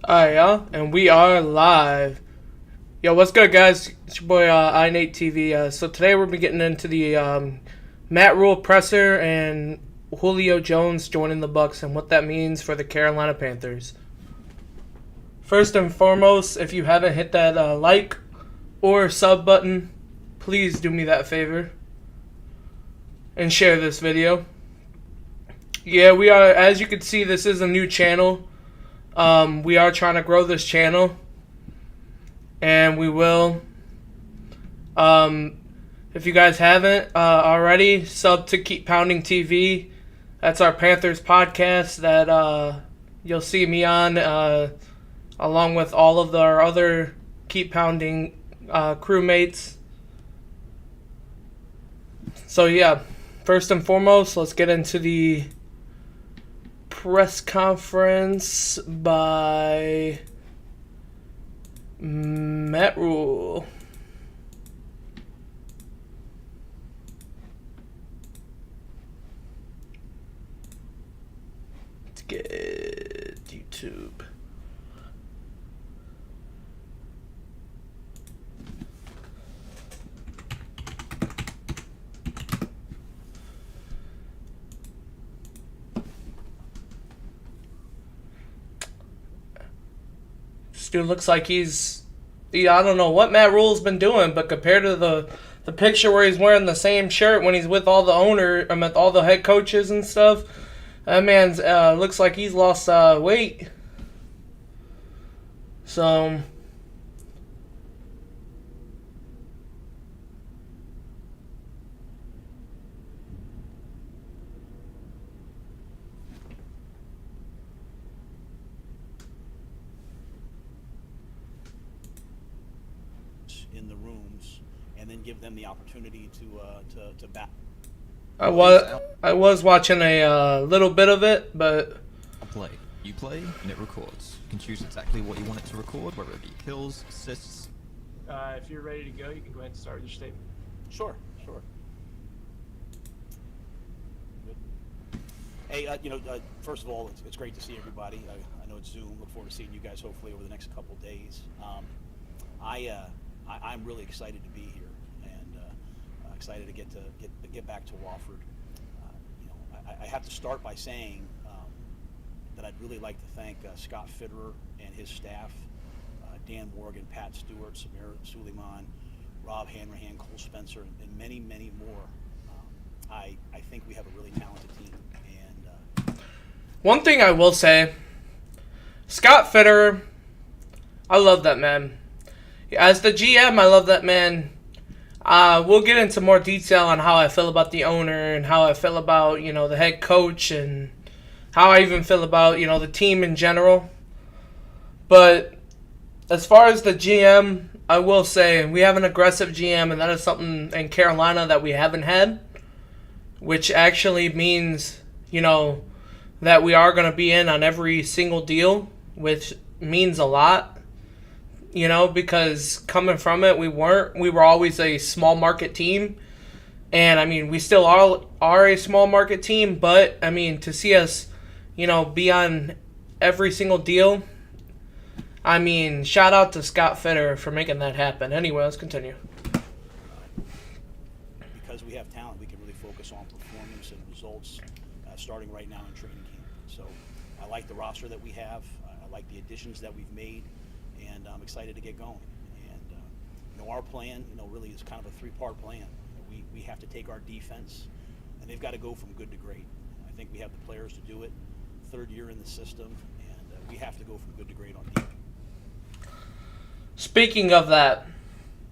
Alright, y'all, and we are live. Yo, what's good, guys? It's your boy, iNate TV. So today we'll be getting into the Matt Rhule presser and Julio Jones joining the Bucs and what that means for the Carolina Panthers. First and foremost, if you haven't hit that like or sub button, please do me that favor and share this video. Yeah, we are, as you can see, this is a new channel. We are trying to grow this channel, and we will. If you guys haven't already, sub to Keep Pounding TV. That's our Panthers podcast that you'll see me on, along with all of our other Keep Pounding crewmates. So yeah, first and foremost, let's get into the press conference by Matt Rhule. Let's get YouTube. Dude looks like I don't know what Matt Rhule's been doing, but compared to the picture where he's wearing the same shirt when he's with all all the head coaches and stuff, that man's looks like he's lost weight. So in the rooms, and then give them the opportunity to back. I was watching a little bit of it, but Play. You play, and it records. You can choose exactly what you want it to record, whether it be kills, assists. If you're ready to go, you can go ahead and start your statement. Sure. Hey, first of all, it's great to see everybody. I know it's Zoom. Look forward to seeing you guys hopefully over the next couple of days. I'm really excited to be here, and excited to get back to Wofford. I have to start by saying that I'd really like to thank Scott Fitterer and his staff, Dan Morgan, Pat Stewart, Samir Suleiman, Rob Hanrahan, Cole Spencer, and many, many more. I think we have a really talented team. And one thing I will say, Scott Fitterer, I love that man. As the GM, I love that man. We'll get into more detail on how I feel about the owner and how I feel about, the head coach and how I even feel about, the team in general. But as far as the GM, I will say we have an aggressive GM, and that is something in Carolina that we haven't had, which actually means, that we are going to be in on every single deal, which means a lot. Because coming from it, we were always a small market team. And, we still are a small market team. But, to see us, be on every single deal, shout out to Scott Fitterer for making that happen. Anyway, let's continue. because we have talent, we can really focus on performance and results starting right now in training camp. So I like the roster that we have. I like the additions that we've made. And I'm excited to get going. And our plan, really is kind of a three-part plan. We have to take our defense, and they've got to go from good to great. I think we have the players to do it. Third year in the system, and we have to go from good to great on defense. Speaking of that,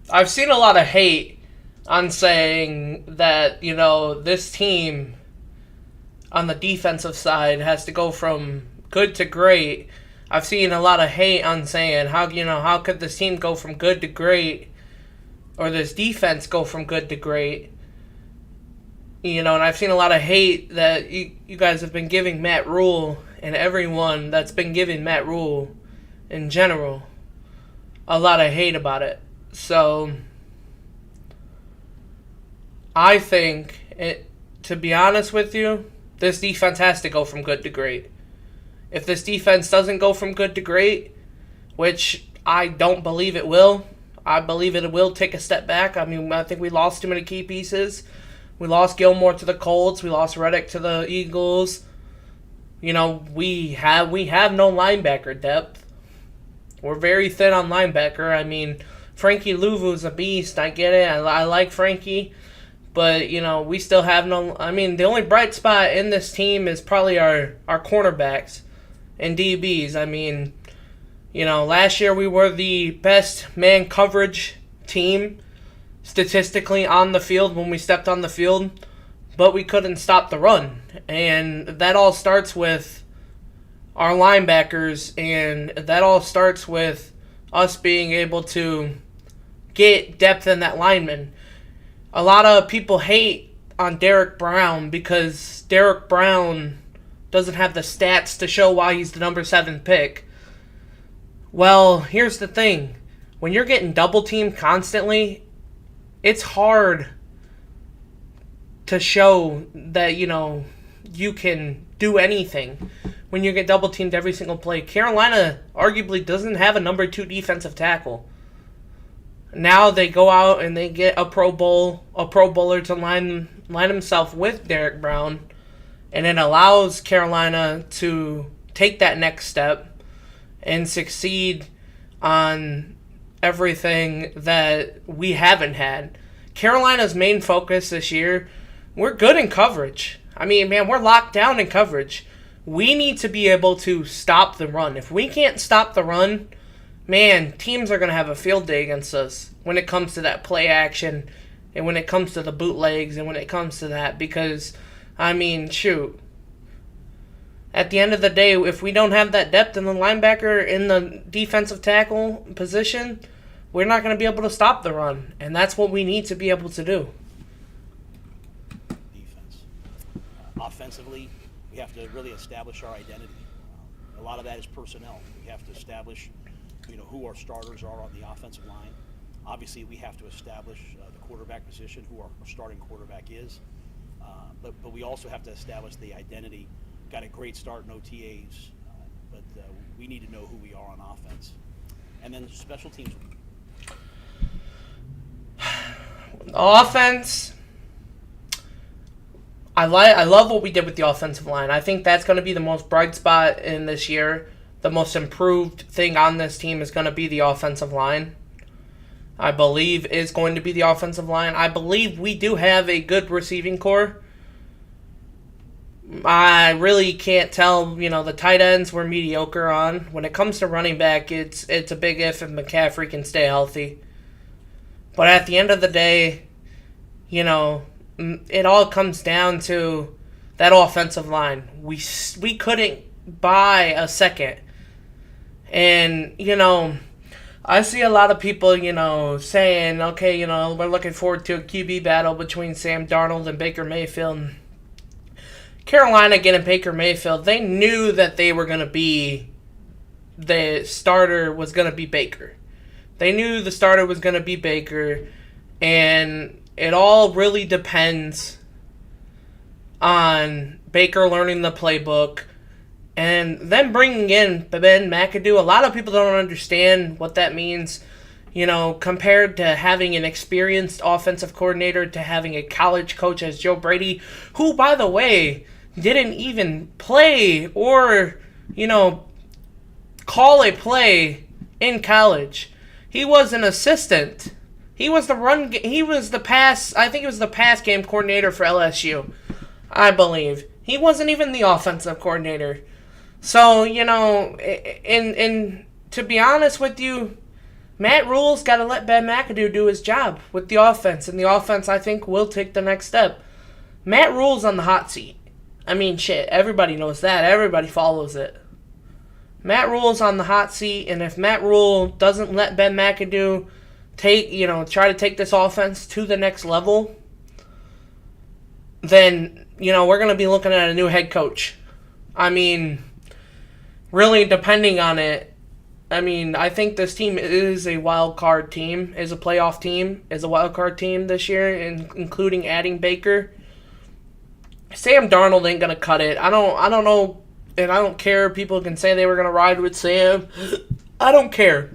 I've seen a lot of hate on saying that, this team on the defensive side has to go from good to great. I've seen a lot of hate on saying how could this team go from good to great, or this defense go from good to great. And I've seen a lot of hate that you guys have been giving Matt Rhule, and everyone that's been giving Matt Rhule in general a lot of hate about it. So I think, to be honest with you, this defense has to go from good to great. If this defense doesn't go from good to great, which I don't believe it will. I believe it will take a step back. I mean, I think we lost too many key pieces. We lost Gilmore to the Colts. We lost Reddick to the Eagles. You know, we have no linebacker depth. We're very thin on linebacker. I mean, Frankie Louvu's a beast. I get it. I like Frankie. But, you know, we still have no... I mean, the only bright spot in this team is probably our cornerbacks and DBs. I mean, you know, last year we were the best man coverage team statistically on the field when we stepped on the field, but we couldn't stop the run. And that all starts with our linebackers, and that all starts with us being able to get depth in that lineman. A lot of people hate on Derek Brown because Derek Brown doesn't have the stats to show why he's the number 7 pick. Well, here's the thing. When you're getting double-teamed constantly, it's hard to show that, you know, you can do anything when you get double-teamed every single play. Carolina arguably doesn't have a number 2 defensive tackle. Now they go out and they get a Pro Bowler to line himself with Derek Brown, and it allows Carolina to take that next step and succeed on everything that we haven't had. Carolina's main focus this year, we're good in coverage. I mean, man, we're locked down in coverage. We need to be able to stop the run. If we can't stop the run, man, teams are going to have a field day against us when it comes to that play action and when it comes to the bootlegs and when it comes to that. Because, I mean, shoot. At the end of the day, if we don't have that depth in the linebacker in the defensive tackle position, we're not going to be able to stop the run. And that's what we need to be able to do. Defense. Offensively, we have to really establish our identity. A lot of that is personnel. We have to establish, you know, who our starters are on the offensive line. Obviously, we have to establish the quarterback position, who our starting quarterback is. But we also have to establish the identity. Got a great start in OTAs, but we need to know who we are on offense. And then special teams. Offense, I love what we did with the offensive line. I think that's going to be the most bright spot in this year. The most improved thing on this team is going to be the offensive line. I believe is going to be the offensive line. I believe we do have a good receiving core. I really can't tell, you know, the tight ends we're mediocre on. When it comes to running back, it's a big if McCaffrey can stay healthy. But at the end of the day, you know, it all comes down to that offensive line. We couldn't buy a second. And, you know, I see a lot of people, you know, saying, okay, you know, we're looking forward to a QB battle between Sam Darnold and Baker Mayfield. Carolina getting Baker Mayfield, they knew that they were going to be, the starter was going to be Baker. They knew the starter was going to be Baker, and it all really depends on Baker learning the playbook and then bringing in Ben McAdoo. A lot of people don't understand what that means, you know, compared to having an experienced offensive coordinator to having a college coach as Joe Brady, who, by the way, didn't even play or, you know, call a play in college. He was an assistant. He was the pass game coordinator for LSU, I believe. He wasn't even the offensive coordinator. So, you know, and to be honest with you, Matt Rhule's got to let Ben McAdoo do his job with the offense, and the offense, I think, will take the next step. Matt Rhule's on the hot seat. I mean, shit, everybody knows that. Everybody follows it. Matt Rhule's on the hot seat, and if Matt Rhule doesn't let Ben McAdoo try to take this offense to the next level, then, you know, we're going to be looking at a new head coach. I mean, really depending on it, I mean, I think this team is a wild card team, is a playoff team, is a wild card team this year, including adding Baker. Sam Darnold ain't gonna cut it. I don't know, and I don't care. People can say they were gonna ride with Sam. I don't care.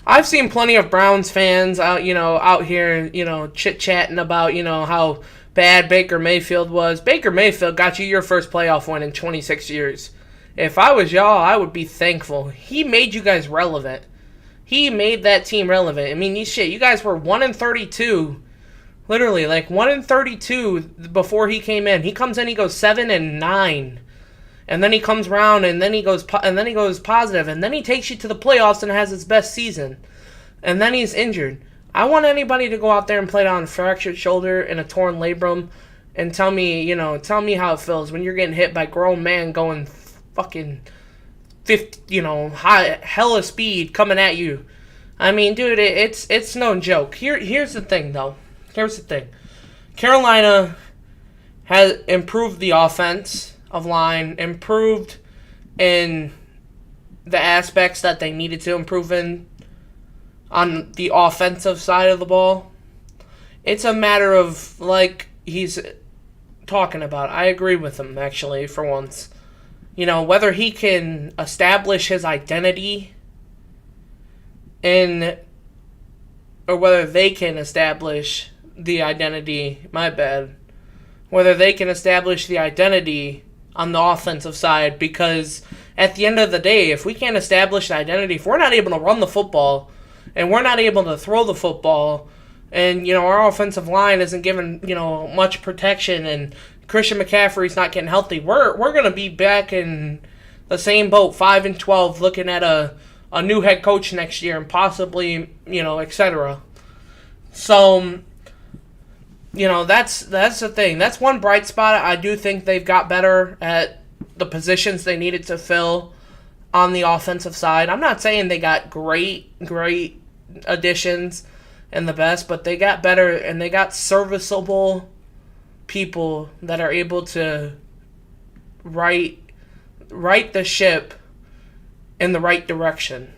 I've seen plenty of Browns fans out, out here, chit-chatting about, how bad Baker Mayfield was. Baker Mayfield got you your first playoff win in 26 years. If I was y'all, I would be thankful. He made you guys relevant. He made that team relevant. I mean, you guys were 1-32, literally, like 1-32 before he came in. He comes in, he goes 7-9. And then he comes around, and then he goes positive, and then he takes you to the playoffs and has his best season, and then he's injured. I want anybody to go out there and play on a fractured shoulder and a torn labrum, and tell me how it feels when you're getting hit by a grown man going fucking 50, high hella speed coming at you. I mean, dude, it's no joke. Here's the thing, though. Here's the thing. Carolina has improved the offense of line, improved in the aspects that they needed to improve in on the offensive side of the ball. It's a matter of, like he's talking about, I agree with him, actually, for once. Whether he can establish his identity or whether they can establish the identity, whether they can establish the identity on the offensive side, because at the end of the day, if we can't establish the identity, if we're not able to run the football and we're not able to throw the football, and our offensive line isn't given much protection, and Christian McCaffrey's not getting healthy, we're going to be back in the same boat, 5-12, looking at a new head coach next year and possibly etc. So that's the thing. That's one bright spot. I do think they've got better at the positions they needed to fill on the offensive side. I'm not saying they got great additions and the best, but they got better, and they got serviceable people that are able to right the ship in the right direction.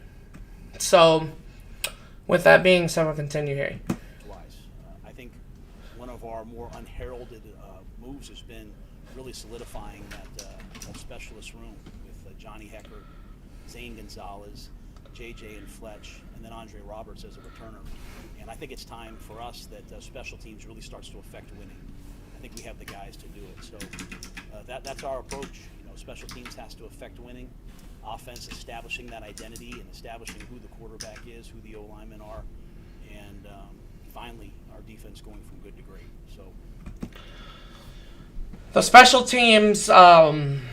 So, with that being said, we'll continue here. I think one of our more unheralded moves has been really solidifying that specialist room with Johnny Hecker, Zane Gonzalez, JJ and Fletch, and then Andre Roberts as a returner. And I think it's time for us that special teams really starts to affect winning. I think we have the guys to do it. So that's our approach. Special teams has to affect winning. Offense establishing that identity and establishing who the quarterback is, who the O-linemen are, and finally our defense going from good to great. So the special teams, them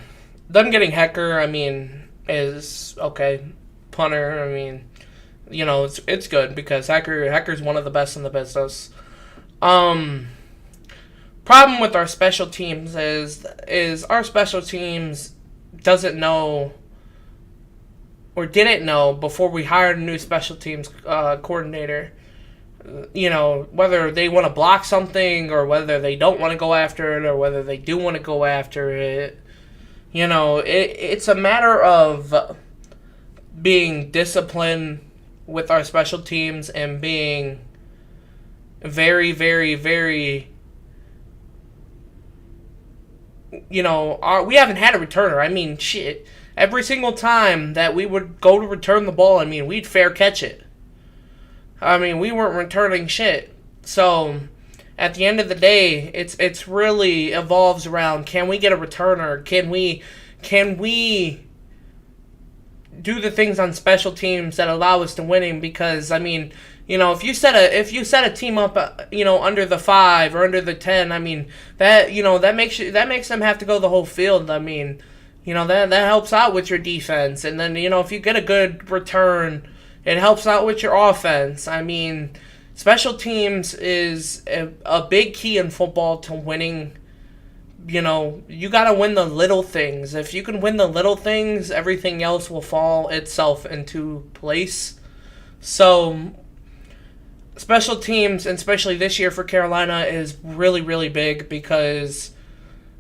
getting Hecker, is okay. Punter, it's good because Hecker's one of the best in the business. Problem with our special teams is our special teams doesn't know or didn't know before we hired a new special teams coordinator, whether they want to block something or whether they don't want to go after it or whether they do want to go after it. It's a matter of being disciplined with our special teams and being very, very, very, we haven't had a returner. Shit. Every single time that we would go to return the ball, we'd fair catch it. We weren't returning shit. So, at the end of the day, it's really evolves around, can we get a returner? Can we do the things on special teams that allow us to winning? Because, if you set a team up, under the 5 or under the 10, that makes them have to go the whole field. That helps out with your defense. And then, if you get a good return, it helps out with your offense. Special teams is a big key in football to winning. You got to win the little things. If you can win the little things, everything else will fall itself into place. So, special teams, and especially this year for Carolina, is really, really big because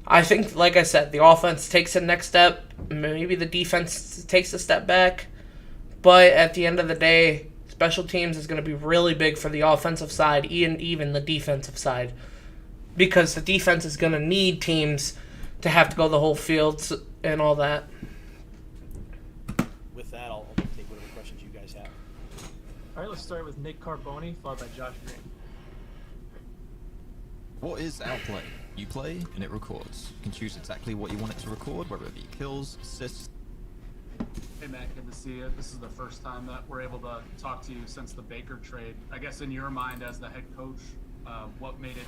I think, like I said, the offense takes the next step. Maybe the defense takes a step back. But at the end of the day, special teams is going to be really big for the offensive side and even the defensive side. Because the defense is going to need teams to have to go the whole field and all that. with that, I'll take whatever questions you guys have. All right, let's start with Nick Carboni, followed by Josh Green. What is Outplay? You play and it records. You can choose exactly what you want it to record, whether it be kills, assists. Hey Matt, good to see you. This is the first time that we're able to talk to you since the Baker trade. I guess in your mind as the head coach, what made it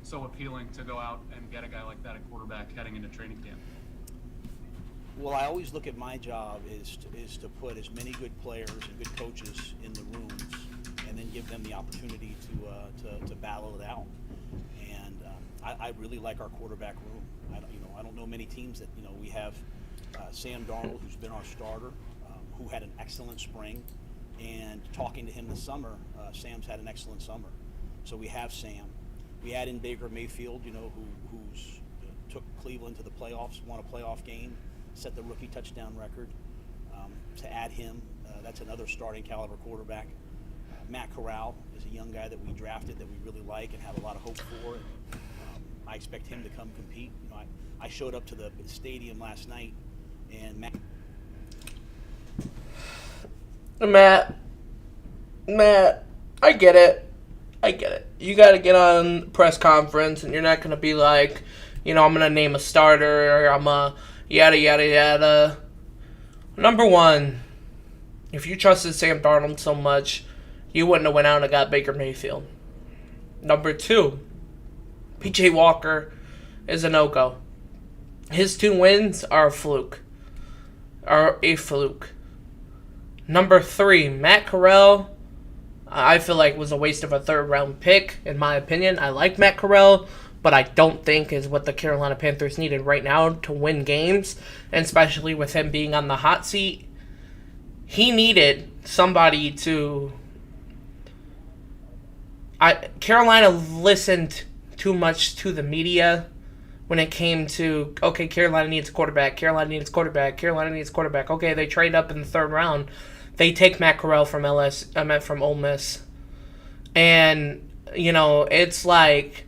so appealing to go out and get a guy like that at quarterback heading into training camp? Well, I always look at my job is to put as many good players and good coaches in the rooms, and then give them the opportunity to battle it out. And I really like our quarterback room. I don't know many teams that we have Sam Darnold, who's been our starter, who had an excellent spring, and talking to him this summer, Sam's had an excellent summer. So we have Sam. We add in Baker Mayfield, who's took Cleveland to the playoffs, won a playoff game, set the rookie touchdown record. To add him, that's another starting caliber quarterback. Matt Corral is a young guy that we drafted that we really like and have a lot of hope for. And, I expect him to come compete. I showed up to the stadium last night, and Matt, I get it. You got to get on press conference, and you're not going to be like, I'm going to name a starter, or I'm a yada, yada, yada. Number one, if you trusted Sam Darnold so much, you wouldn't have went out and got Baker Mayfield. Number two, P.J. Walker is a no-go. His 2 wins are a fluke. Number 3, Matt Corral, I feel like was a waste of a 3rd-round pick, in my opinion. I like Matt Corral, but I don't think is what the Carolina Panthers needed right now to win games, and especially with him being on the hot seat. He needed somebody to... Carolina listened too much to the media when it came to, okay, Carolina needs a quarterback. Okay, they trade up in the 3rd round. They take Matt Corral from Ole Miss. And, it's like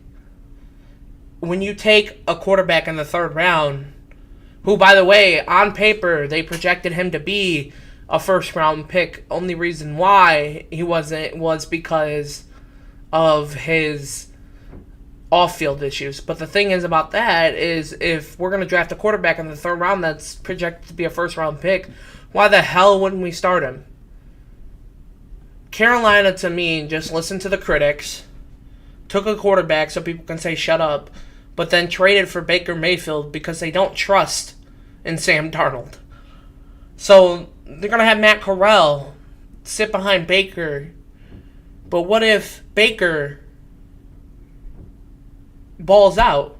when you take a quarterback in the 3rd round, who, by the way, on paper, they projected him to be a 1st-round pick. Only reason why he wasn't was because of his off-field issues. But the thing is about that is if we're going to draft a quarterback in the 3rd round that's projected to be a 1st-round pick, why the hell wouldn't we start him? Carolina, to me, just listened to the critics, took a quarterback so people can say shut up, but then traded for Baker Mayfield because they don't trust in Sam Darnold. So they're going to have Matt Corral sit behind Baker. But what if Baker balls out?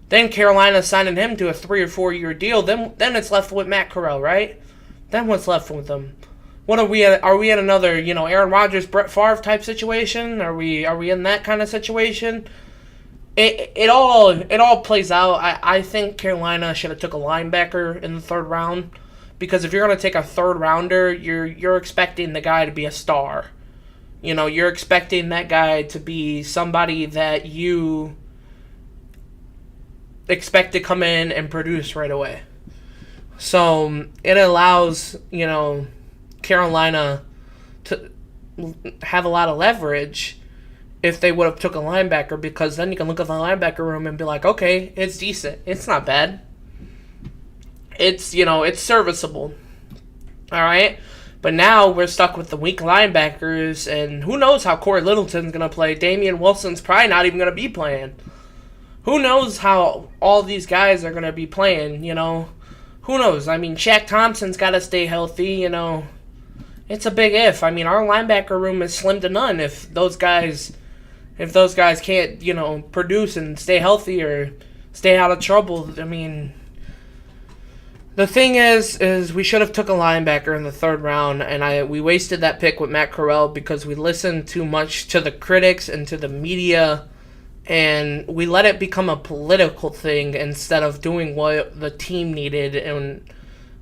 Then Carolina's signing him to a 3 or 4 year deal. Then it's left with Matt Corral, right? Then what's left with them? What are we at? Are we in another, Aaron Rodgers, Brett Favre type situation? Are we in that kind of situation? It all plays out. I think Carolina should have took a linebacker in the 3rd round, because if you're gonna take a 3rd rounder, you're expecting the guy to be a star. You're expecting that guy to be somebody that you expect to come in and produce right away. So it allows, Carolina to have a lot of leverage if they would have took a linebacker, because then you can look at the linebacker room and be like, okay, it's decent. It's not bad. It's, it's serviceable. All right? But now we're stuck with the weak linebackers, and who knows how Corey Littleton's going to play. Damian Wilson's probably not even going to be playing. Who knows how all these guys are going to be playing, Who knows? I mean, Shaq Thompson's got to stay healthy, It's a big if. I mean, our linebacker room is slim to none if those guys can't, produce and stay healthy or stay out of trouble. I mean, the thing is we should have took a linebacker in the 3rd round, and we wasted that pick with Matt Corral because we listened too much to the critics and to the media, and we let it become a political thing instead of doing what the team needed, and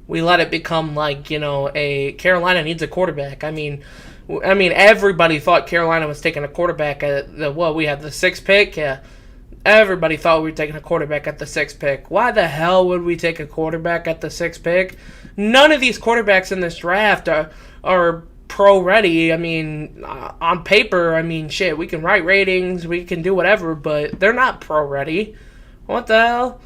we let it become like, a Carolina needs a quarterback. I mean, everybody thought Carolina was taking a quarterback at we had the 6th pick. Yeah, Everybody thought we were taking a quarterback at the 6th pick. Why the hell would we take a quarterback at the 6th pick? None of these quarterbacks in this draft are pro-ready. I mean, on paper, I mean, shit, we can write ratings, we can do whatever, but they're not pro-ready. What the hell?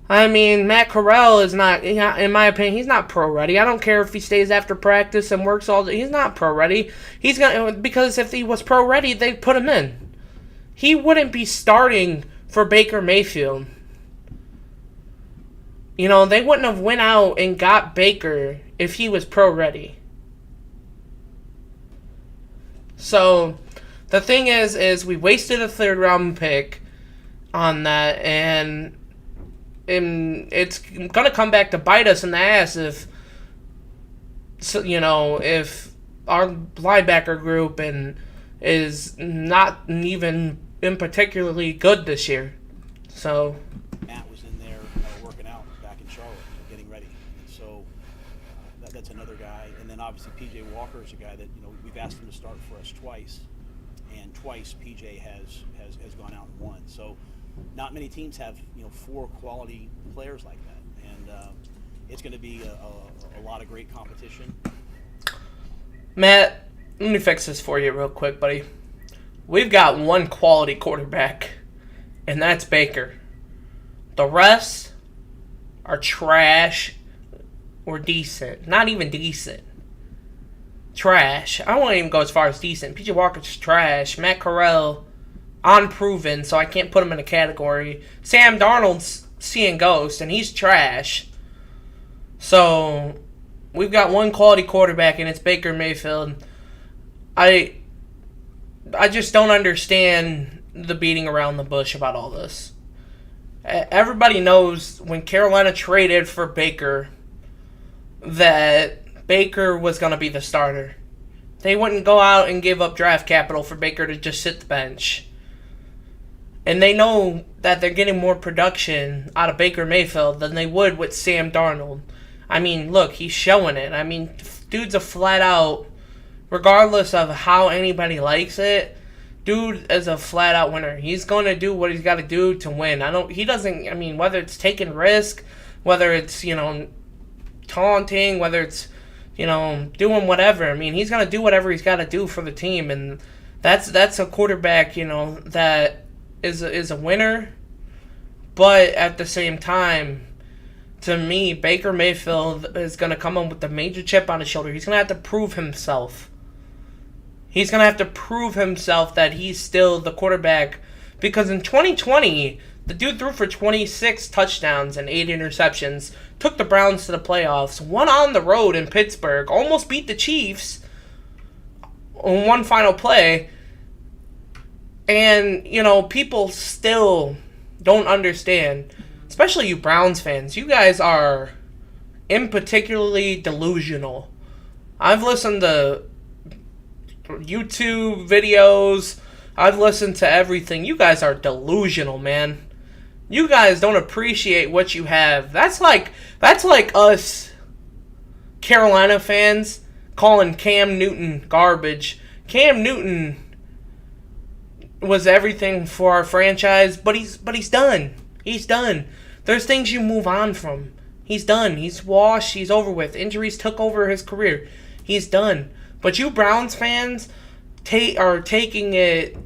I mean, Matt Corral is not, in my opinion, he's not pro-ready. I don't care if he stays after practice and works all day. He's not pro-ready. Because if he was pro-ready, they'd put him in. He wouldn't be starting for Baker Mayfield. You know, they wouldn't have went out and got Baker if he was pro-ready. So, the thing is we wasted a 3rd-round pick on that, and it's going to come back to bite us in the ass if our linebacker group is not even been particularly good this year. So Matt was in there working out back in Charlotte, getting ready. And so that's another guy. And then obviously P.J. Walker is a guy that we've asked him to start for us twice, and twice P.J. has gone out and won. So not many teams have 4 quality players like that, and it's going to be a lot of great competition. Matt, let me fix this for you real quick, buddy. We've got one quality quarterback, and that's Baker. The rest are trash or decent. Not even decent. Trash. I won't even go as far as decent. P.J. Walker's trash. Matt Corral, unproven, so I can't put him in a category. Sam Darnold's seeing ghosts, and he's trash. So, we've got one quality quarterback, and it's Baker Mayfield. I just don't understand the beating around the bush about all this. Everybody knows when Carolina traded for Baker that Baker was going to be the starter. They wouldn't go out and give up draft capital for Baker to just sit the bench. And they know that they're getting more production out of Baker Mayfield than they would with Sam Darnold. I mean, look, he's showing it. I mean, dude's a flat out, regardless of how anybody likes it, dude is a flat out winner. He's going to do what he's got to do to win. Whether it's taking risk, whether it's, taunting, whether it's, doing whatever. I mean, he's going to do whatever he's got to do for the team. And that's a quarterback, that is a winner. But at the same time, to me, Baker Mayfield is going to come in with a major chip on his shoulder. He's going to have to prove himself. He's going to have to prove himself that he's still the quarterback. Because in 2020, the dude threw for 26 touchdowns and 8 interceptions, took the Browns to the playoffs, won on the road in Pittsburgh, almost beat the Chiefs on one final play. And, people still don't understand, especially you Browns fans. You guys are in particularly delusional. I've listened to YouTube videos. I've listened to everything. You guys are delusional, man. You guys don't appreciate what you have. That's like us Carolina fans calling Cam Newton garbage. Cam Newton was everything for our franchise, but he's done. He's done. There's things you move on from. He's done. He's washed. He's over with. Injuries took over his career. He's done. But you Browns fans are taking it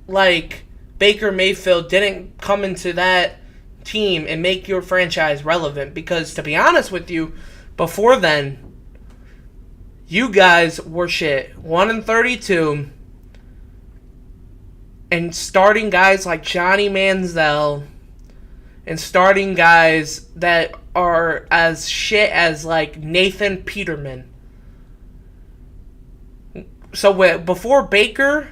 like Baker Mayfield didn't come into that team and make your franchise relevant. Because to be honest with you, before then, you guys were shit. 1-32. And starting guys like Johnny Manziel and starting guys that are as shit as like Nathan Peterman. So before Baker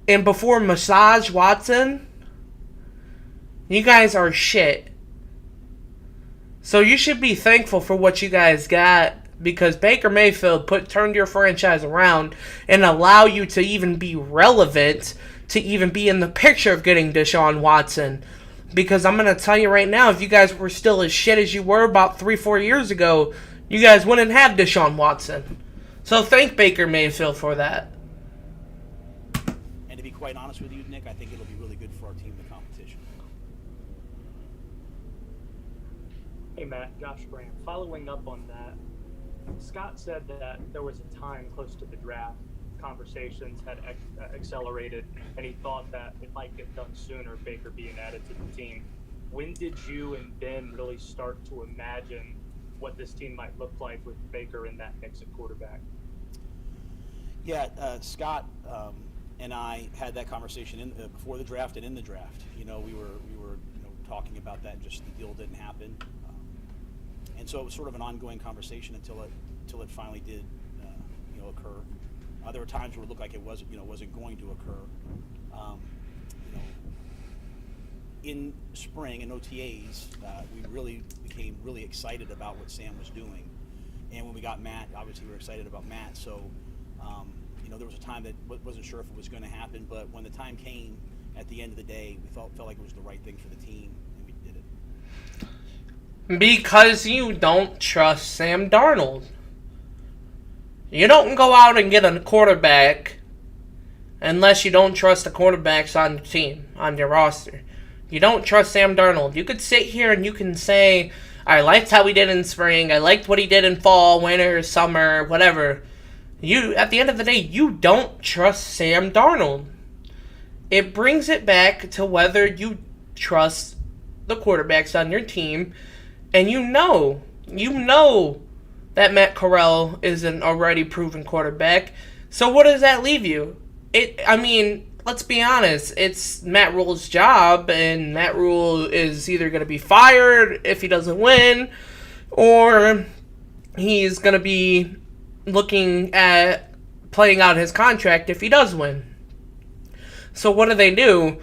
and before Massage Watson, you guys are shit. So you should be thankful for what you guys got, because Baker Mayfield turned your franchise around and allow you to even be relevant, to even be in the picture of getting Deshaun Watson. Because I'm going to tell you right now, if you guys were still as shit as you were about 3-4 years ago, you guys wouldn't have Deshaun Watson. So thank Baker Mayfield for that. And to be quite honest with you, Nick, I Hey Matt, Josh Graham. Following up on that, Scott said that there was a time close to the draft, conversations had accelerated, and he thought that it might get done sooner, Baker being added to the team. When did you and Ben really start to imagine what this team might look like with Baker in that mix at quarterback? Yeah, Scott and I had that conversation before the draft and in the draft. We were talking about that. Just the deal didn't happen, and so it was sort of an ongoing conversation until it finally did, occur. There were times where it looked like it wasn't going to occur. In spring in OTAs, we really became really excited about what Sam was doing, and when we got Matt, obviously we were excited about Matt. So, there was a time that wasn't sure if it was going to happen, but when the time came, at the end of the day, we felt like it was the right thing for the team, and we did it. Because you don't trust Sam Darnold. You don't go out and get a quarterback unless you don't trust the quarterbacks on your team, on your roster. You don't trust Sam Darnold. You could sit here and you can say, I liked how he did in spring, I liked what he did in fall, winter, summer, whatever. At the end of the day, you don't trust Sam Darnold. It brings it back to whether you trust the quarterbacks on your team, and you know that Matt Corral is an already proven quarterback. So what does that leave you? Let's be honest. It's Matt Rhule's job, and Matt Rhule is either going to be fired if he doesn't win, or he's going to be looking at playing out his contract if he does win. So what do?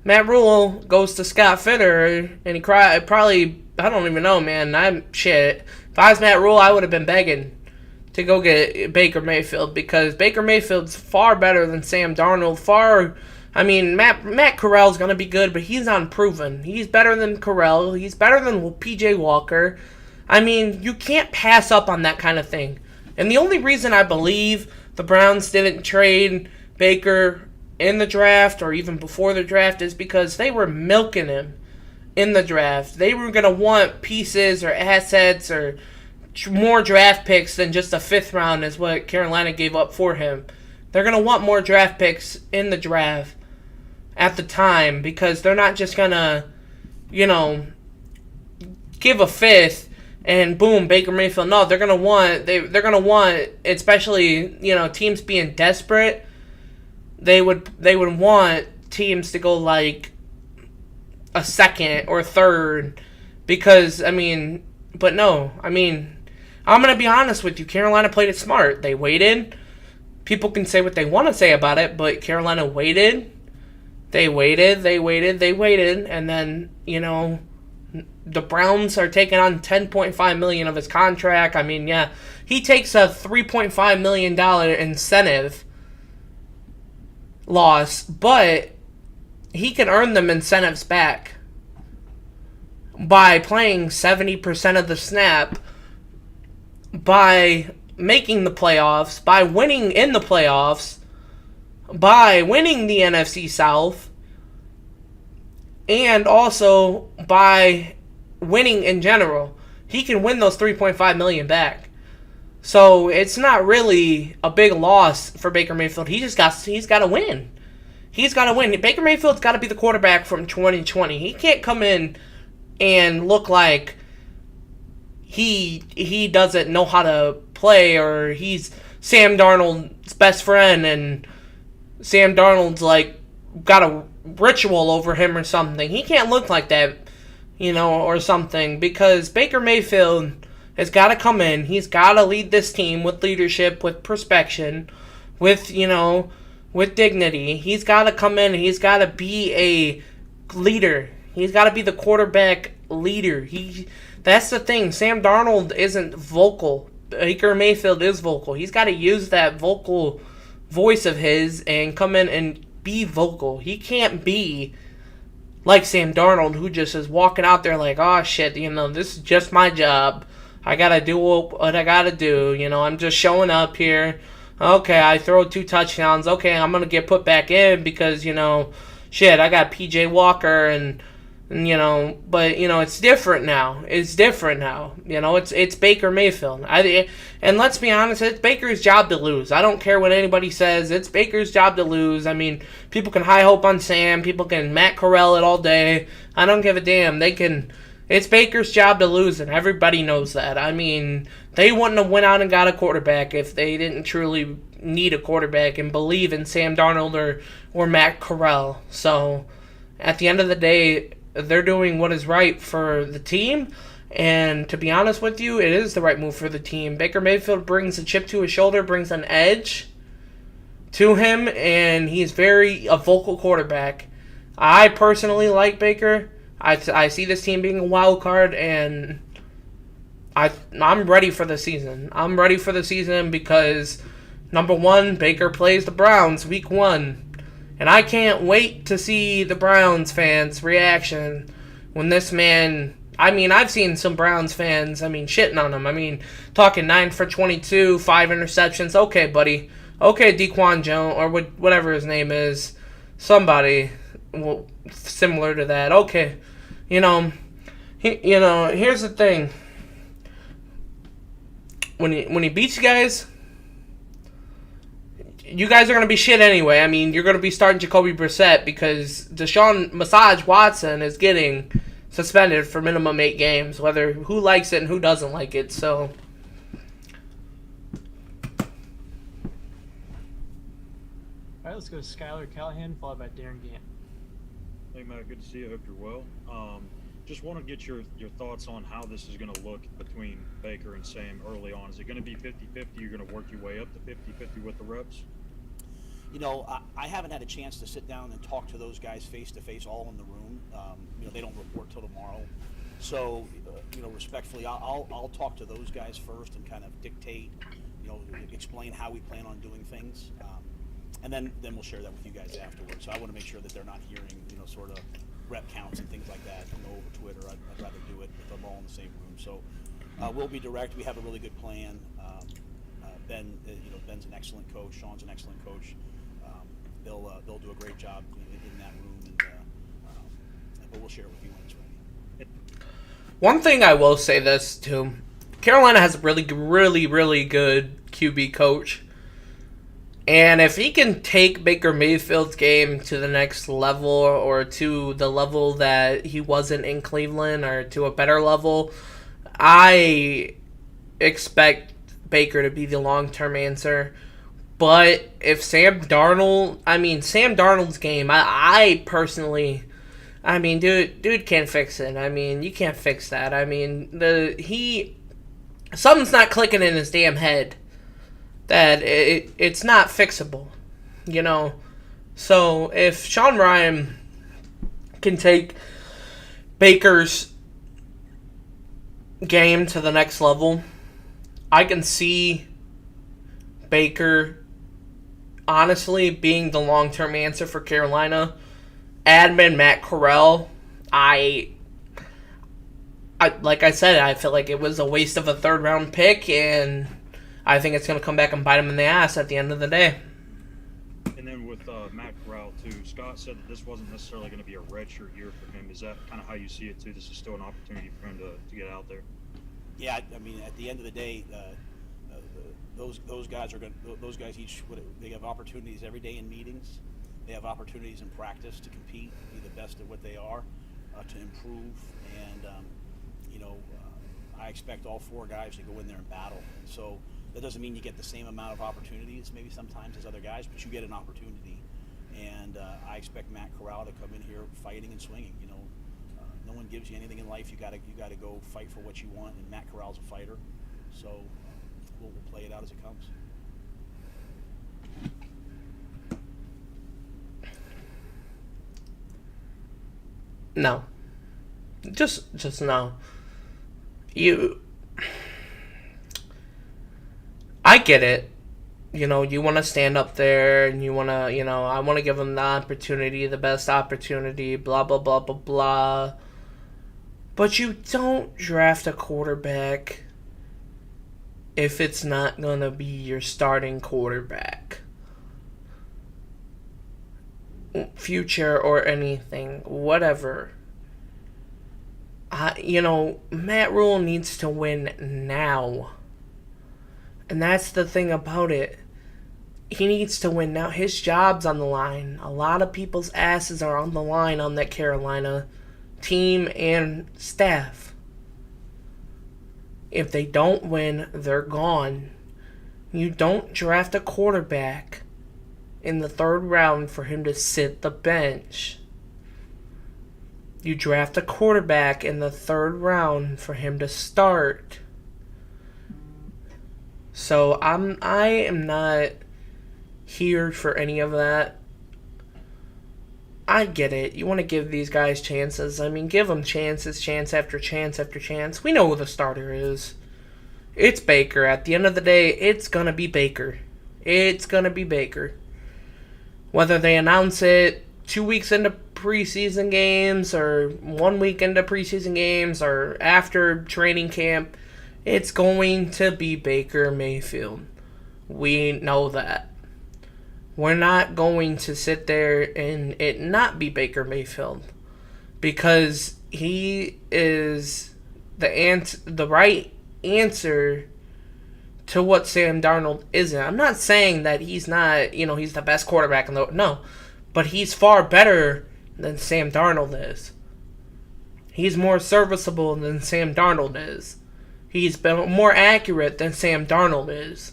Matt Rhule goes to Scott Fitter, and he probably, I don't even know, man. If I was Matt Rhule, I would have been begging to go get Baker Mayfield, because Baker Mayfield's far better than Sam Darnold. Matt Corral's going to be good, but he's unproven. He's better than Corral. He's better than P.J. Walker. You can't pass up on that kind of thing. And the only reason I believe the Browns didn't trade Baker in the draft or even before the draft is because they were milking him in the draft. They were going to want pieces or assets or more draft picks than just a fifth round is what Carolina gave up for him. They're going to want more draft picks in the draft at the time, because they're not just going to, give a fifth and boom, Baker Mayfield. No, they're going to want, especially, teams being desperate, they would want teams to go like a second or third, because, but no, I'm going to be honest with you. Carolina played it smart. They waited. People can say what they want to say about it, but Carolina waited. They waited, and then, the Browns are taking on $10.5 million of his contract. He takes a $3.5 million incentive loss, but he can earn them incentives back by playing 70% of the snap, by making the playoffs, by winning in the playoffs, by winning the NFC South, and also by winning in general. He can win those $3.5 million back. So it's not really a big loss for Baker Mayfield. He's got to win. He's got to win. Baker Mayfield's got to be the quarterback from 2020. He can't come in and look like he doesn't know how to play, or he's Sam Darnold's best friend and Sam Darnold's like got a ritual over him or something. He can't look like that, or something, because Baker Mayfield has got to come in. He's got to lead this team with leadership, with perspection, with dignity. He's got to come in. He's got to be a leader. He's got to be the quarterback leader. That's the thing. Sam Darnold isn't vocal. Baker Mayfield is vocal. He's got to use that vocal voice of his and come in and be vocal. He can't be like Sam Darnold, who just is walking out there like, oh shit, this is just my job. I gotta do what I gotta do. I'm just showing up here. Okay, I throw 2 touchdowns. Okay, I'm gonna get put back in because, shit, I got P.J. Walker and But it's different now. It's different now. It's Baker Mayfield. And let's be honest, it's Baker's job to lose. I don't care what anybody says. It's Baker's job to lose. I mean, people can high hope on Sam. People can Matt Corral it all day. I don't give a damn. It's Baker's job to lose, and everybody knows that. I mean, they wouldn't have went out and got a quarterback if they didn't truly need a quarterback and believe in Sam Darnold or Matt Corral. So, at the end of the day, they're doing what is right for the team, and to be honest with you, it is the right move for the team. Baker Mayfield brings a chip to his shoulder, brings an edge to him, and he's a vocal quarterback. I personally like Baker. I see this team being a wild card, and I'm ready for the season. I'm ready for the season because, number one, Baker plays the Browns week 1. And I can't wait to see the Browns fans' reaction when this man... I mean, I've seen some Browns fans, shitting on him. Talking 9 for 22, 5 interceptions. Okay, buddy. Okay, Dequan Jones, or whatever his name is. Somebody similar to that. Okay. Here's the thing. When he beats you guys... You guys are going to be shit anyway. You're going to be starting Jacoby Brissett because Deshaun Massage Watson is getting suspended for minimum 8 games, who likes it and who doesn't like it. So, all right, let's go to Skylar Callahan, followed by Darren Gant. Hey, Matt, good to see you. Hope you're well. Just want to get your thoughts on how this is going to look between Baker and Sam early on. Is it going to be 50-50? You're going to work your way up to 50-50 with the reps? I haven't had a chance to sit down and talk to those guys face-to-face all in the room. They don't report till tomorrow. So, respectfully, I'll talk to those guys first and kind of dictate, explain how we plan on doing things. And then we'll share that with you guys afterwards. So I want to make sure that they're not hearing, sort of rep counts and things like that, over Twitter. I'd rather do it with them all in the same room. So we'll be direct. We have a really good plan. Ben's an excellent coach. Sean's an excellent coach. They'll do a great job in that room, but we'll share it with you when it's ready. one thing I will say this too. Carolina has a really, really, really good QB coach. And if he can take Baker Mayfield's game to the next level or to the level that he wasn't in Cleveland or to a better level, I expect Baker to be the long-term answer. But if Sam Darnold's game, I personally, dude can't fix it. You can't fix that. Something's not clicking in his damn head. That it's not fixable, So if Sean Ryan can take Baker's game to the next level, I can see Baker honestly being the long-term answer for Carolina. Admin Matt Corral, like I said, I feel like it was a waste of a third-round pick, and I think it's going to come back and bite him in the ass at the end of the day. And then with Matt Corral, too, Scott said that this wasn't necessarily going to be a redshirt year for him. Is that kind of how you see it, too? This is still an opportunity for him to get out there? Yeah, at the end of the day, those guys each they have opportunities every day in meetings. They have opportunities in practice to compete, be the best at what they are, to improve, and I expect all 4 guys to go in there and battle. So that doesn't mean you get the same amount of opportunities maybe sometimes as other guys, but you get an opportunity. And I expect Matt Corral to come in here fighting and swinging. No one gives you anything in life. You got to go fight for what you want, and Matt Corral's a fighter. So we'll play it out as it comes. No. Just no. I get it. You want to stand up there and you want to, I want to give them the opportunity, the best opportunity, blah, blah, blah, blah, blah. But you don't draft a quarterback if it's not going to be your starting quarterback. Future or anything, whatever. Matt Rhule needs to win now. And that's the thing about it. He needs to win now. His job's on the line. A lot of people's asses are on the line on that Carolina team and staff. If they don't win, they're gone. You don't draft a quarterback in the 3rd round for him to sit the bench. You draft a quarterback in the 3rd round for him to start. So I am not here for any of that. I get it. You want to give these guys chances. I mean, give them chances, chance after chance after chance. We know who the starter is. It's Baker. At the end of the day, it's going to be Baker. It's going to be Baker. Whether they announce it 2 weeks into preseason games or 1 week into preseason games or after training camp, it's going to be Baker Mayfield. We know that. We're not going to sit there and it not be Baker Mayfield, because he is the right answer to what Sam Darnold isn't. I'm not saying that he's not, he's the best quarterback in the no, but he's far better than Sam Darnold is. He's more serviceable than Sam Darnold is. He's been more accurate than Sam Darnold is.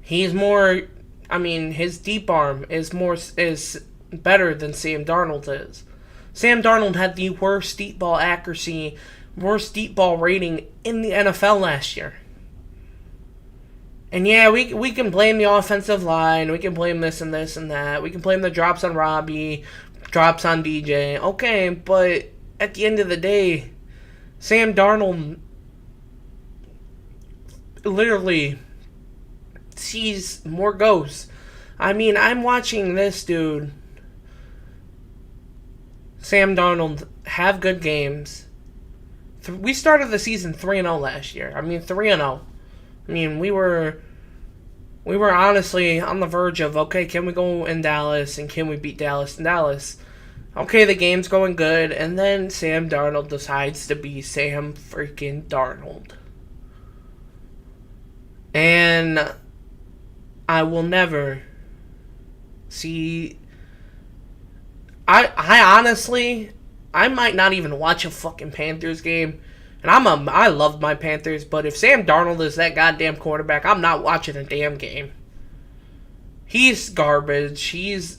He's more, his deep arm is better than Sam Darnold is. Sam Darnold had the worst deep ball accuracy, worst deep ball rating in the NFL last year. And yeah, we can blame the offensive line, we can blame this and this and that, we can blame the drops on Robbie, drops on DJ. Okay, but at the end of the day, Sam Darnold literally sees more ghosts. I'm watching this dude, Sam Darnold, have good games. We started the season 3-0 last year. 3-0. We were honestly on the verge of, okay, can we go in Dallas and can we beat Dallas in Dallas? Okay, the game's going good, and then Sam Darnold decides to be Sam freaking Darnold. And I will never see... I honestly, I might not even watch a fucking Panthers game. And I love my Panthers, but if Sam Darnold is that goddamn quarterback, I'm not watching a damn game. He's garbage. He's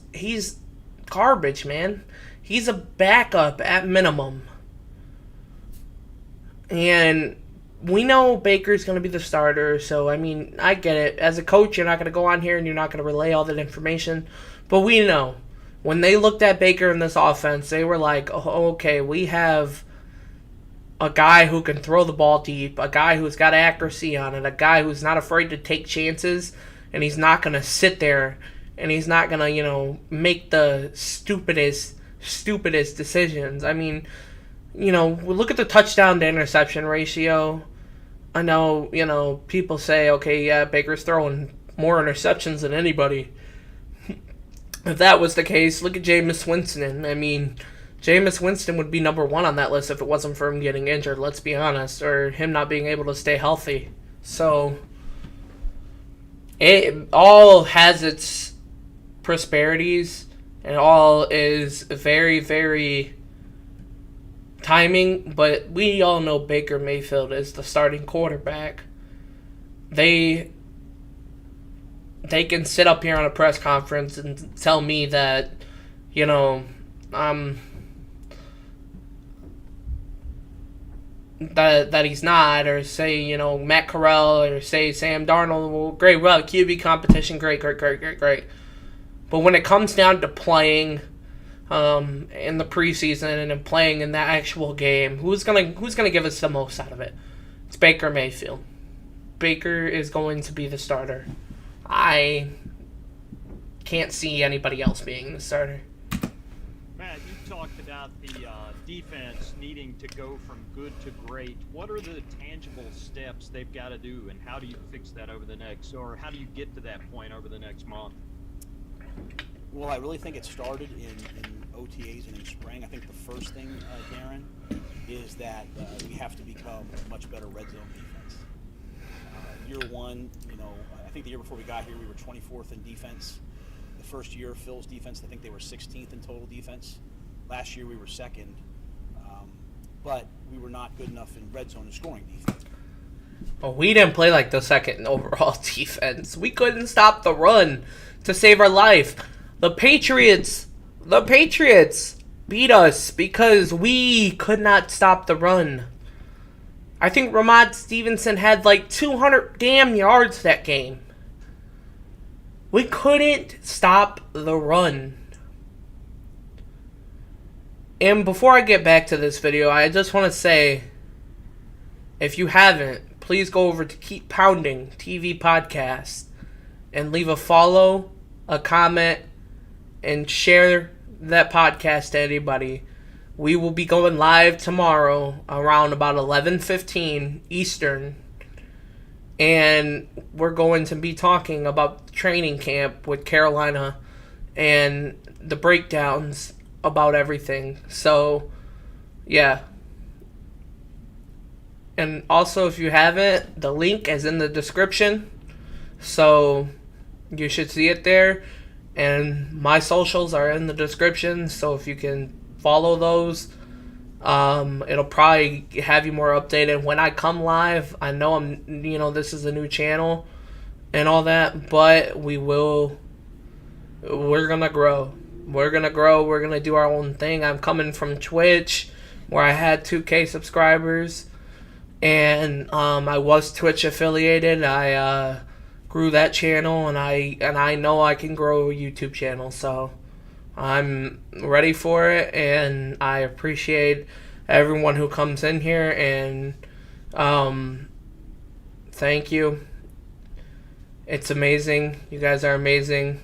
garbage, man. He's a backup at minimum. And we know Baker's going to be the starter, so, I get it. As a coach, you're not going to go on here and you're not going to relay all that information. But we know. When they looked at Baker in this offense, they were like, oh, okay, we have a guy who can throw the ball deep, a guy who's got accuracy on it, a guy who's not afraid to take chances, and he's not going to sit there, and he's not going to, make the stupidest decisions. Look at the touchdown to interception ratio. I know, people say, okay, yeah, Baker's throwing more interceptions than anybody. If that was the case, look at Jameis Winston. Jameis Winston would be number 1 on that list if it wasn't for him getting injured, let's be honest, or him not being able to stay healthy. So, it all has its prosperities, and all is very, very timing, but we all know Baker Mayfield is the starting quarterback. They can sit up here on a press conference and tell me that, that he's not, or say, Matt Corral, or say Sam Darnold, well, great, well, QB competition, great. But when it comes down to playing in the preseason and playing in that actual game, who's gonna give us the most out of it? It's Baker Mayfield. Baker is going to be the starter. I can't see anybody else being the starter. Matt, you talked about the defense needing to go from good to great. What are the tangible steps they've got to do, and how do you fix that how do you get to that point over the next month? Well, I really think it started in OTAs and in spring. I think the first thing, Darren, is that we have to become a much better red zone defense. Year one, I think the year before we got here, we were 24th in defense. The first year, Phil's defense, I think they were 16th in total defense. Last year, we were second, but we were not good enough in red zone and scoring defense. Well, we didn't play like the second overall defense. We couldn't stop the run to save our life. The Patriots beat us because we could not stop the run. I think Ramon Stevenson had like 200 damn yards that game. We couldn't stop the run. And before I get back to this video, I just want to say, if you haven't, please go over to Keep Pounding TV Podcast and leave a follow, a comment, and share that podcast to anybody. We will be going live tomorrow around about 11:15 Eastern. And we're going to be talking about training camp with Carolina and the breakdowns about everything. So, yeah. And also, if you haven't, the link is in the description. So, you should see it there. And my socials are in the description. So, if you can follow those, it'll probably have you more updated when I come live. I know this is a new channel and all that, but we're gonna grow. We're gonna do our own thing. I'm coming from Twitch, where I had 2K subscribers, and I was Twitch affiliated. I grew that channel, and I know I can grow a YouTube channel, so I'm ready for it, and I appreciate everyone who comes in here, and thank you. It's amazing. You guys are amazing.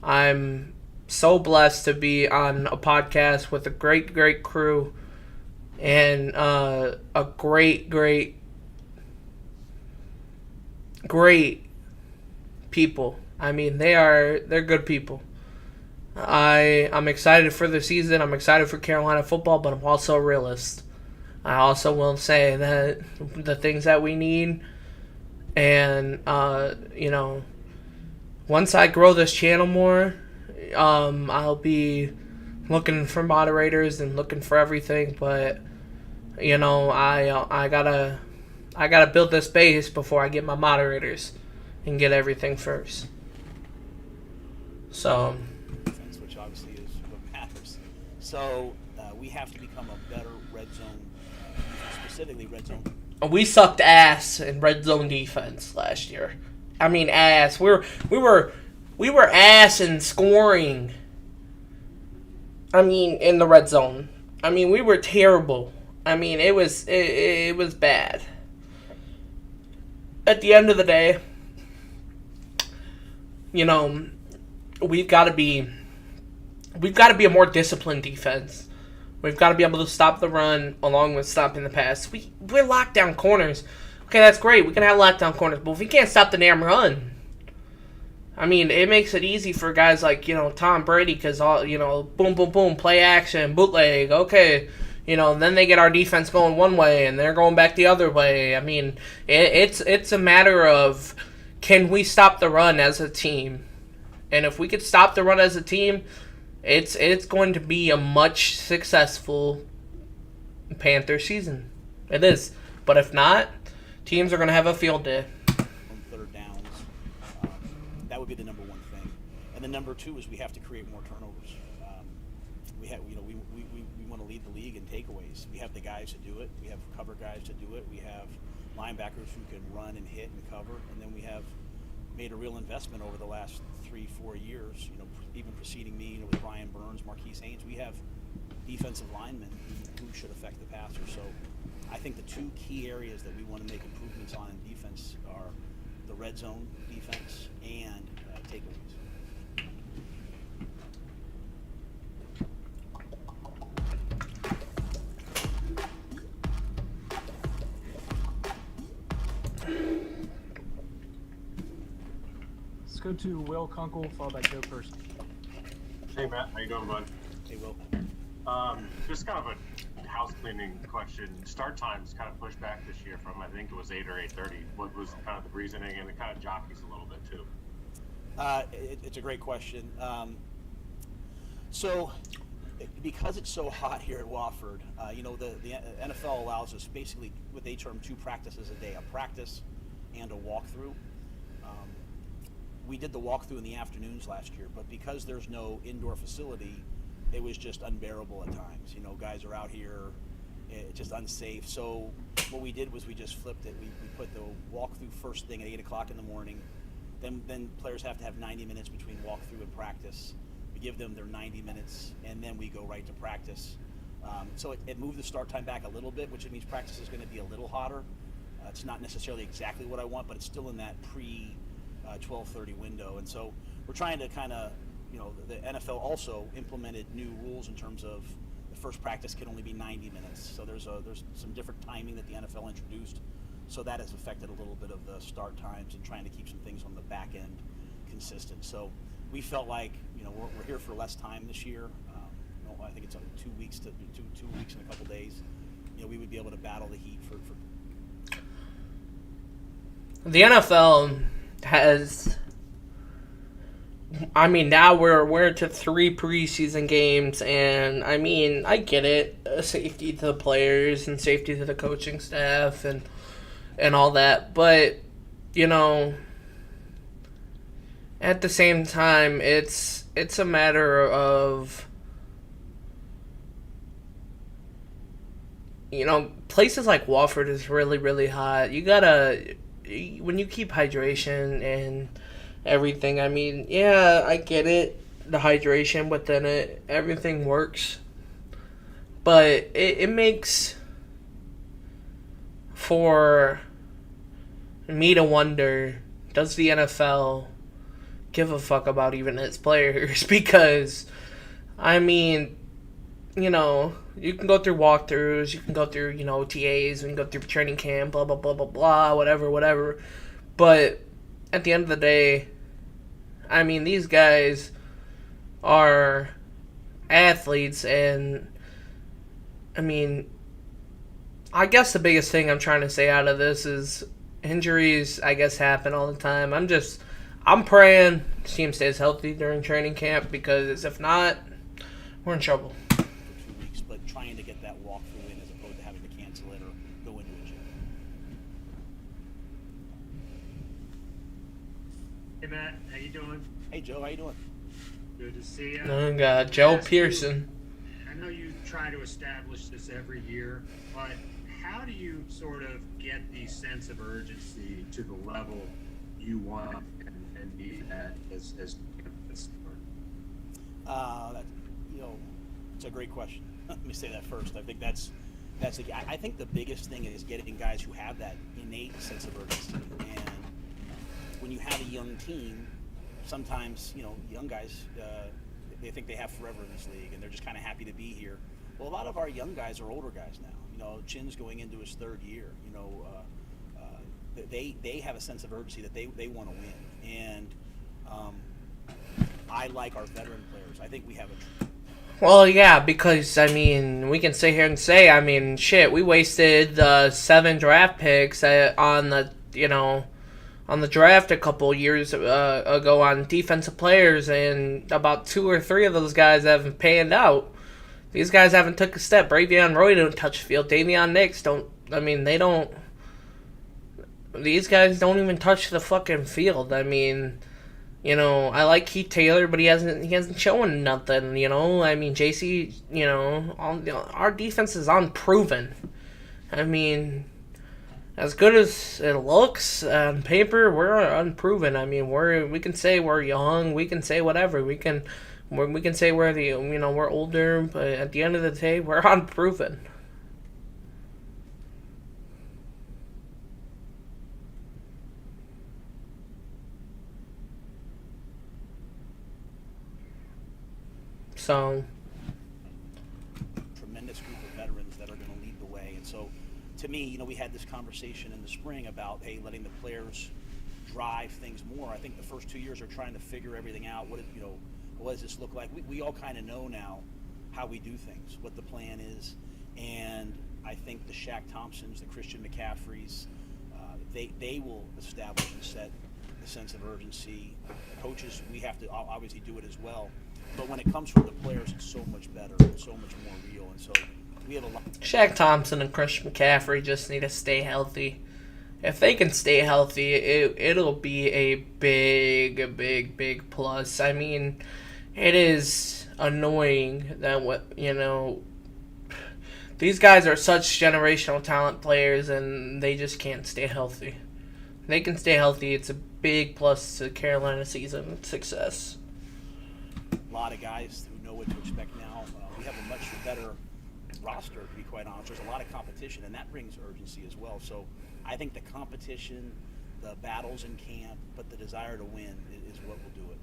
I'm so blessed to be on a podcast with a great, great crew and a great, great, great people. I mean, they're good people. I'm excited for the season. I'm excited for Carolina football, but I'm also a realist. I also will say that the things that we need, and once I grow this channel more, I'll be looking for moderators and looking for everything. But I gotta build this base before I get my moderators and get everything first. So. Which obviously is what matters. So we have to become a better red zone, specifically red zone. We sucked ass in red zone defense last year. I mean, ass. We were ass in scoring. I mean, in the red zone. I mean, we were terrible. I mean, it was bad. At the end of the day, we've got to be a more disciplined defense. We've got to be able to stop the run along with stopping the pass. We're lockdown corners. Okay, that's great. We can have lockdown corners, but if we can't stop the damn run, I mean, it makes it easy for guys like, Tom Brady, because boom, boom, boom, play action, bootleg, okay. Then they get our defense going one way and they're going back the other way. I mean, it's a matter of, can we stop the run as a team? And if we could stop the run as a team, it's going to be a much successful Panther season. It is. But if not, teams are going to have a field day. On third downs, that would be the number one thing. And then number two is we have to create more turnovers. We want to lead the league in takeaways. We have the guys to do it. We have cover guys to do it. We have linebackers who can run and hit and cover. And then we have made a real investment over the last 3-4 years, even preceding me, with Brian Burns, Marquise Haynes. We have defensive linemen who should affect the passer. So I think the two key areas that we want to make improvements on in defense are the red zone defense and takeaways. Let's go to Will Kunkel, followed by Joe Person. Hey Matt, how you doing, bud? Hey, Will. Just kind of a house cleaning question. Start times kind of pushed back this year from, I think it was 8 or 8:30. What was kind of the reasoning, and it kind of jockeys a little bit too? It's a great question. So, because it's so hot here at Wofford, the NFL allows us basically what they term 2 practices a day, a practice and a walkthrough. We did the walkthrough in the afternoons last year, but because there's no indoor facility, it was just unbearable at times. Guys are out here, it's just unsafe. So what we did was we just flipped it. We put the walkthrough first thing at 8 o'clock in the morning. Then players have to have 90 minutes between walkthrough and practice. We give them their 90 minutes, and then we go right to practice. So it moved the start time back a little bit, which means practice is going to be a little hotter. It's not necessarily exactly what I want, but it's still in that pre-12:30 window. And so we're trying to kind of, the NFL also implemented new rules in terms of the first practice can only be 90 minutes. So there's some different timing that the NFL introduced. So that has affected a little bit of the start times and trying to keep some things on the back end consistent. So we felt like, we're here for less time this year. I think it's 2 weeks to 2 weeks and a couple days. We would be able to battle the heat for. The NFL has. Now we're to 3 preseason games, and I get it, safety to the players and safety to the coaching staff and all that, but at the same time, it's a matter of places like Wofford is really, really hot. You gotta, when you keep hydration and everything, I get it, the hydration within it, everything works, but it makes for me to wonder, does the NFL give a fuck about even its players? Because you can go through walkthroughs, you can go through OTAs, and go through training camp, blah blah blah blah blah, whatever, but at the end of the day, these guys are athletes, and I guess the biggest thing I'm trying to say out of this is injuries, I guess, happen all the time. I'm praying the team stays healthy during training camp, because if not, we're in trouble. For 2 weeks, but trying to get that walkthrough in as opposed to having to cancel it or go into a gym. Hey Matt, how you doing? Hey Joe, how you doing? Good to see you. Oh God, Joe Pearson. I know you try to establish this every year, but how do you sort of get the sense of urgency to the level you want and need that as it's a great question. Let me say that first. I think I think the biggest thing is getting guys who have that innate sense of urgency. And when you have a young team, sometimes young guys they think they have forever in this league, and they're just kind of happy to be here. Well, a lot of our young guys are older guys now. Chin's going into his 3rd year. They have a sense of urgency that they want to win, and I like our veteran players. I think we have a. Well, yeah, because we can sit here and say, shit, we wasted 7 draft picks on the draft a couple years ago on defensive players, and about 2 or 3 of those guys haven't panned out. These guys haven't took a step. Bravion Roy don't touch the field. Davion Nix don't. They don't. These guys don't even touch the fucking field. I like Keith Taylor, but he hasn't shown nothing. JC. Our defense is unproven. As good as it looks on paper, we're unproven. We can say we're young. We can say whatever. We can say we're older, but at the end of the day, we're unproven. So, tremendous group of veterans that are going to lead the way, and so to me, we had this conversation in the spring about letting the players drive things more. I think the first 2 years are trying to figure everything out. What does this look like? We all kind of know now how we do things, what the plan is. And I think the Shaq Thompsons, the Christian McCaffreys, they will establish and set the sense of urgency. Coaches, we have to obviously do it as well. But when it comes from the players, it's so much better, so much more real. And so we have a lot. Shaq Thompson and Christian McCaffrey just need to stay healthy. If they can stay healthy, it'll be a big plus. I mean, it is annoying that these guys are such generational talent players and they just can't stay healthy. If they can stay healthy, it's a big plus to Carolina season success. A lot of guys who know what to expect now. We have a much better roster, to be quite honest. There's a lot of competition, and that brings urgency as well. So I think the competition, the battles in camp, but the desire to win is what will do it.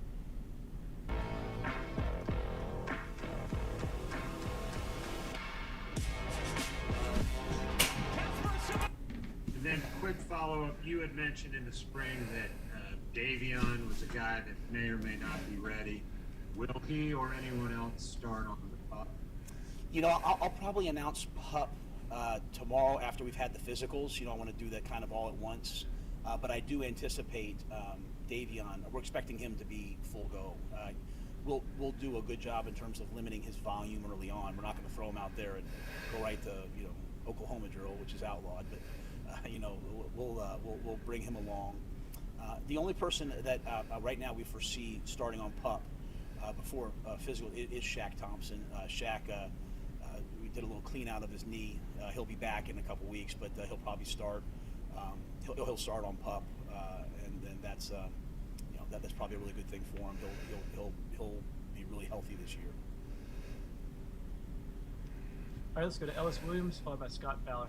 And then quick follow-up, you had mentioned in the spring that Davion was a guy that may or may not be ready. Will he or anyone else start on the pup? I'll probably announce pup tomorrow after we've had the physicals. I want to do that kind of all at once. But I do anticipate Davion. We're expecting him to be full go. We'll do a good job in terms of limiting his volume early on. We're not going to throw him out there and go right to Oklahoma drill, which is outlawed. But we'll bring him along. The only person that right now we foresee starting on pup before physical is Shaq Thompson. Shaq, we did a little clean out of his knee. He'll be back in a couple weeks, but he'll probably start. He'll start on pup, and then that's that's probably a really good thing for him. He'll be really healthy this year. All right, let's go to Ellis Williams, followed by Scott Fowler.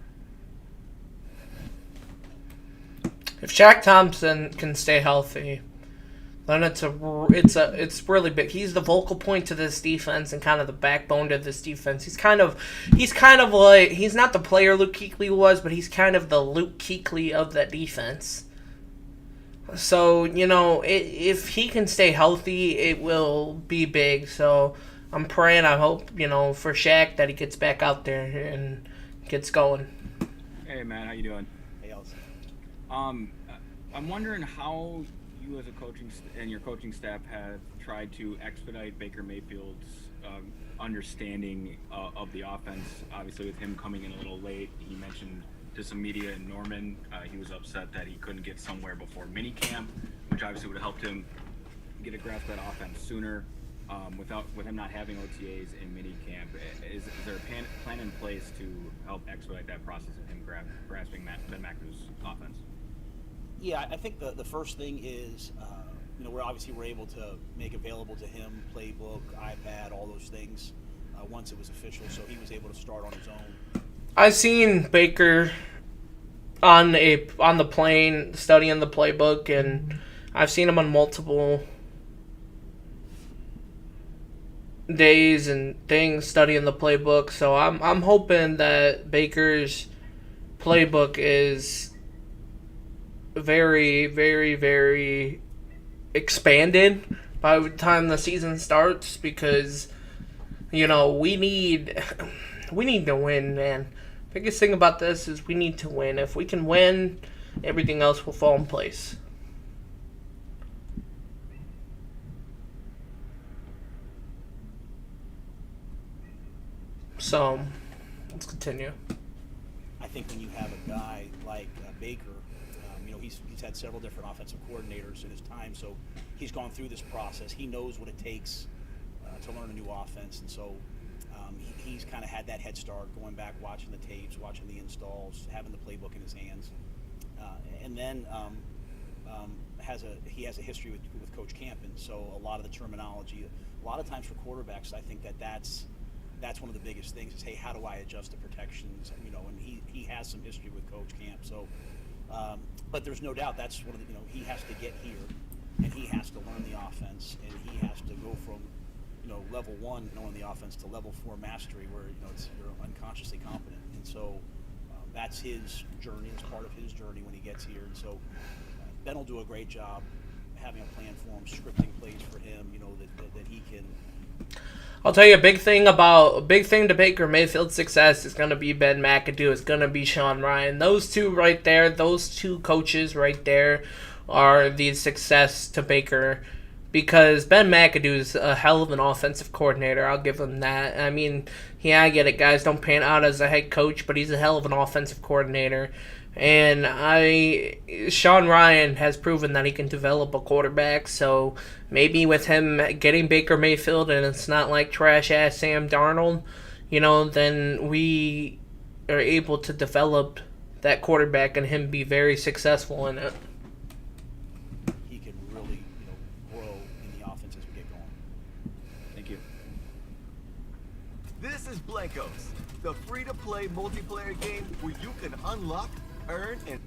If Shaq Thompson can stay healthy, then it's really big. He's the vocal point to this defense and kind of the backbone to this defense. He's kind of like, he's not the player Luke Kuechly was, but he's kind of the Luke Kuechly of that defense. So, if he can stay healthy, it will be big. So I'm praying, I hope, for Shaq that he gets back out there and gets going. Hey man, how you doing? Hey, Ellis. I'm wondering how you as a coaching and your coaching staff have tried to expedite Baker Mayfield's understanding of the offense. Obviously, with him coming in a little late, he mentioned to some media in Norman, he was upset that he couldn't get somewhere before minicamp, which obviously would have helped him get a grasp of that offense sooner. With him not having OTAs in minicamp, is there a plan in place to help expedite that process of him grasping Ben McAdoo's offense? Yeah, I think the first thing is, we're able to make available to him playbook, iPad, all those things once it was official, so he was able to start on his own. I've seen Baker on the plane studying the playbook, and I've seen him on multiple days and things studying the playbook. So I'm hoping that Baker's playbook is very, very, very expanded by the time the season starts, because we need to win, man. Biggest thing about this is we need to win. If we can win, everything else will fall in place. So, let's continue. I think when you have a guy like Baker, he's had several different offensive coordinators in his time, so he's gone through this process. He knows what it takes to learn a new offense, and so he's kind of had that head start, going back, watching the tapes, watching the installs, having the playbook in his hands, and then he has a history with Coach Campen. So a lot of the terminology, a lot of times for quarterbacks, I think that's one of the biggest things is, hey, how do I adjust the protections? And he has some history with Coach Camp. So, but there's no doubt that's one of the, he has to get here, and he has to learn the offense, and he has to go from level 1 knowing the offense to level 4 mastery, where you're unconsciously competent. And so that's his journey. It's part of his journey when he gets here. And so Ben will do a great job having a plan for him, scripting plays for him, that he can I'll tell you a big thing to Baker Mayfield's success is going to be Ben McAdoo. It's going to be Sean Ryan. Those two right there, those two coaches right there are the success to Baker, because Ben McAdoo is a hell of an offensive coordinator. I'll give him that. I mean, yeah, I get it. Guys don't pan out as a head coach, but he's a hell of an offensive coordinator. And Sean Ryan has proven that he can develop a quarterback, so maybe with him getting Baker Mayfield and it's not like trash-ass Sam Darnold, then we are able to develop that quarterback and him be very successful in it. He can really, grow in the offense as we get going. Thank you. This is Blankos, the free-to-play multiplayer game where you can unlock, earn, and...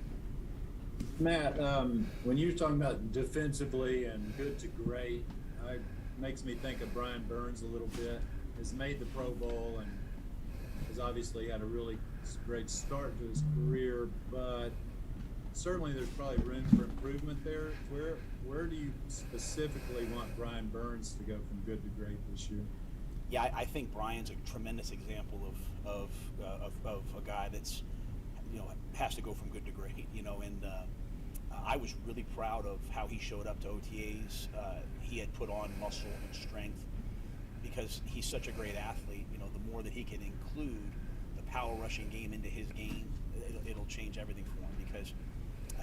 Matt, when you were talking about defensively and good to great, it makes me think of Brian Burns a little bit. Has made the Pro Bowl and has obviously had a really great start to his career, but certainly there's probably room for improvement there. Where do you specifically want Brian Burns to go from good to great this year? Yeah, I think Brian's a tremendous example of a guy that's has to go from good to great. And I was really proud of how he showed up to OTAs. He had put on muscle and strength because he's such a great athlete. The more that he can include the power rushing game into his game, it'll change everything for him, because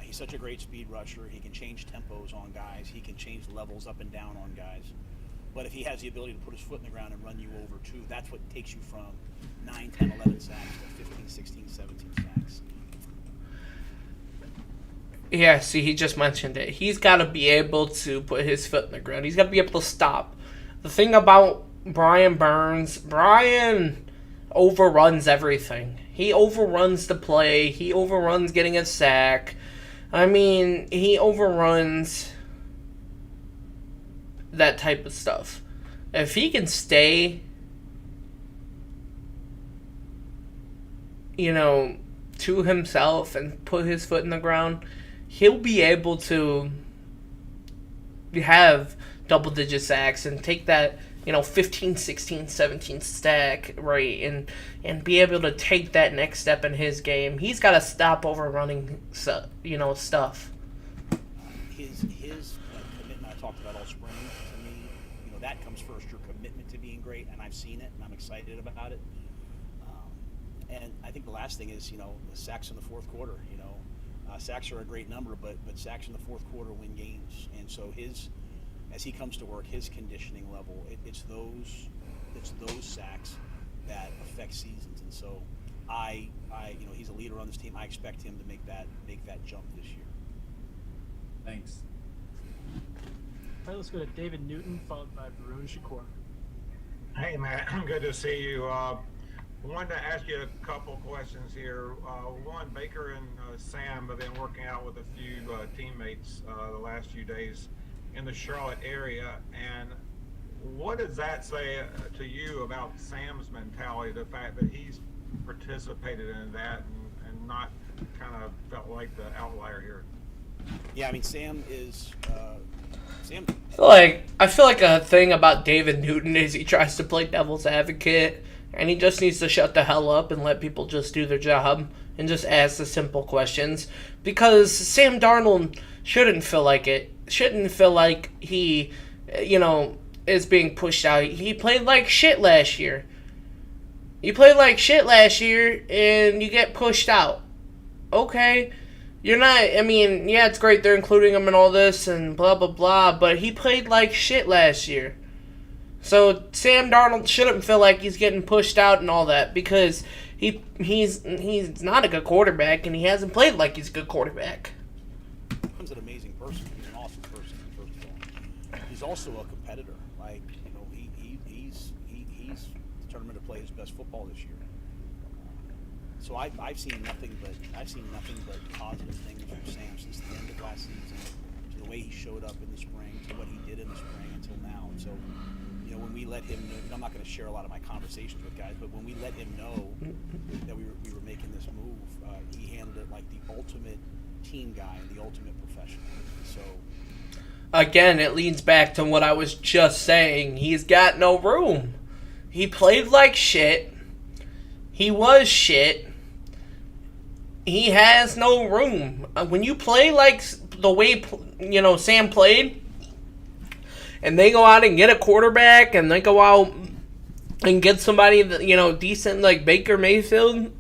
he's such a great speed rusher. He can change tempos on guys. He can change levels up and down on guys. But if he has the ability to put his foot in the ground and run you over too, that's what takes you from 9, 10, 11 sacks to 15, 16, 17 sacks. Yeah, see, he just mentioned it. He's got to be able to put his foot in the ground. He's got to be able to stop. The thing about Brian Burns, Brian overruns everything. He overruns the play. He overruns getting a sack. I mean, he overruns that type of stuff. If he can stay, to himself and put his foot in the ground, he'll be able to have double-digit sacks and take that, 15, 16, 17 stack, right, and be able to take that next step in his game. He's got to stop overrunning, stuff. His commitment I talked about all spring, to me, that comes first, your commitment to being great, and I've seen it, and I'm excited about it. And I think the last thing is, sacks in the fourth quarter. Sacks are a great number, but sacks in the fourth quarter win games. And so as he comes to work, his conditioning level, it's those sacks that affect seasons. And so he's a leader on this team. I expect him to make that jump this year. Thanks. All right, let's go to David Newton, followed by Varun Shakur. Hey, Matt, good to see you. I wanted to ask you a couple questions here. One, Baker and Sam have been working out with a few teammates the last few days in the Charlotte area. And what does that say to you about Sam's mentality, the fact that he's participated in that and not kind of felt like the outlier here? Yeah, I mean, Sam is... I feel like a thing about David Newton is he tries to play devil's advocate, and he just needs to shut the hell up and let people just do their job and just ask the simple questions. Because Sam Darnold shouldn't feel like it. Shouldn't feel like he, is being pushed out. He played like shit last year. You played like shit last year, and you get pushed out. Okay. You're not, yeah, it's great they're including him in all this and blah, blah, blah, but he played like shit last year. So Sam Darnold shouldn't feel like he's getting pushed out and all that, because he's not a good quarterback, and he hasn't played like he's a good quarterback. He's an amazing person. He's an awesome person, first of all. He's also a competitor. He's determined to play his best football this year. So I've seen nothing but positive things from Sam since the end of last season, to the way he showed up in the spring, to what he did in the spring until now. And so, when we let him know, I'm not going to share a lot of my conversations with guys, but when we let him know that we were making this move, he handled it like the ultimate team guy and the ultimate professional. So again, it leads back to what I was just saying. He's got no room. He played like shit. He was shit. He has no room. When you play like the way, Sam played, and they go out and get a quarterback, and they go out and get somebody that, decent like Baker Mayfield,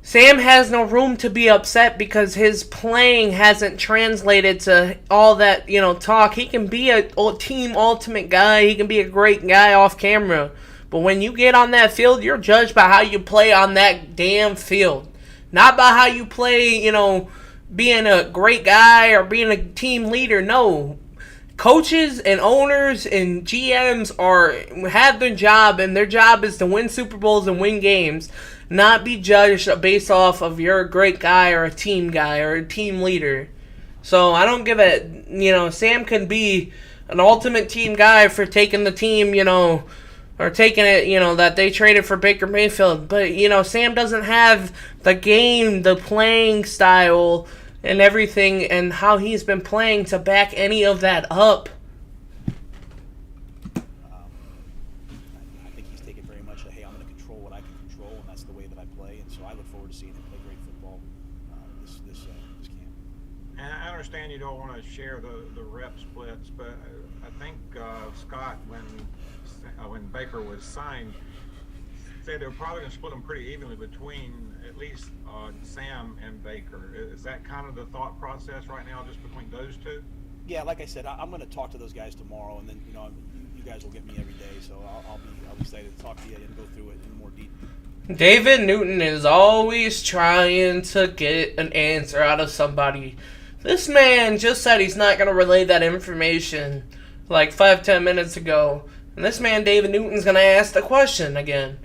Sam has no room to be upset because his playing hasn't translated to all that, talk. He can be a team ultimate guy. He can be a great guy off camera. But when you get on that field, you're judged by how you play on that damn field. Not by how you play, being a great guy or being a team leader. No. Coaches and owners and GMs have their job, and their job is to win Super Bowls and win games, not be judged based off of you're a great guy or a team leader. So I don't give it. Sam can be an ultimate team guy for taking the team, or taking it, that they traded for Baker Mayfield. But, Sam doesn't have the game, the playing style, and everything, and how he's been playing to back any of that up. I think he's taken very much hey, I'm going to control what I can control, and that's the way that I play. And so I look forward to seeing him play great football this camp. And I understand you don't want to share the rep splits, but I think Scott, when Baker was signed, said they were probably going to split them pretty evenly between at least Sam and Baker. Is that kind of the thought process right now, just between those two? Yeah, like I said, I'm going to talk to those guys tomorrow, and then you guys will get me every day, so I'll be excited to talk to you and go through it in more detail. David Newton is always trying to get an answer out of somebody. This man just said he's not going to relay that information like 5-10 minutes ago. And this man, David Newton's going to ask the question again.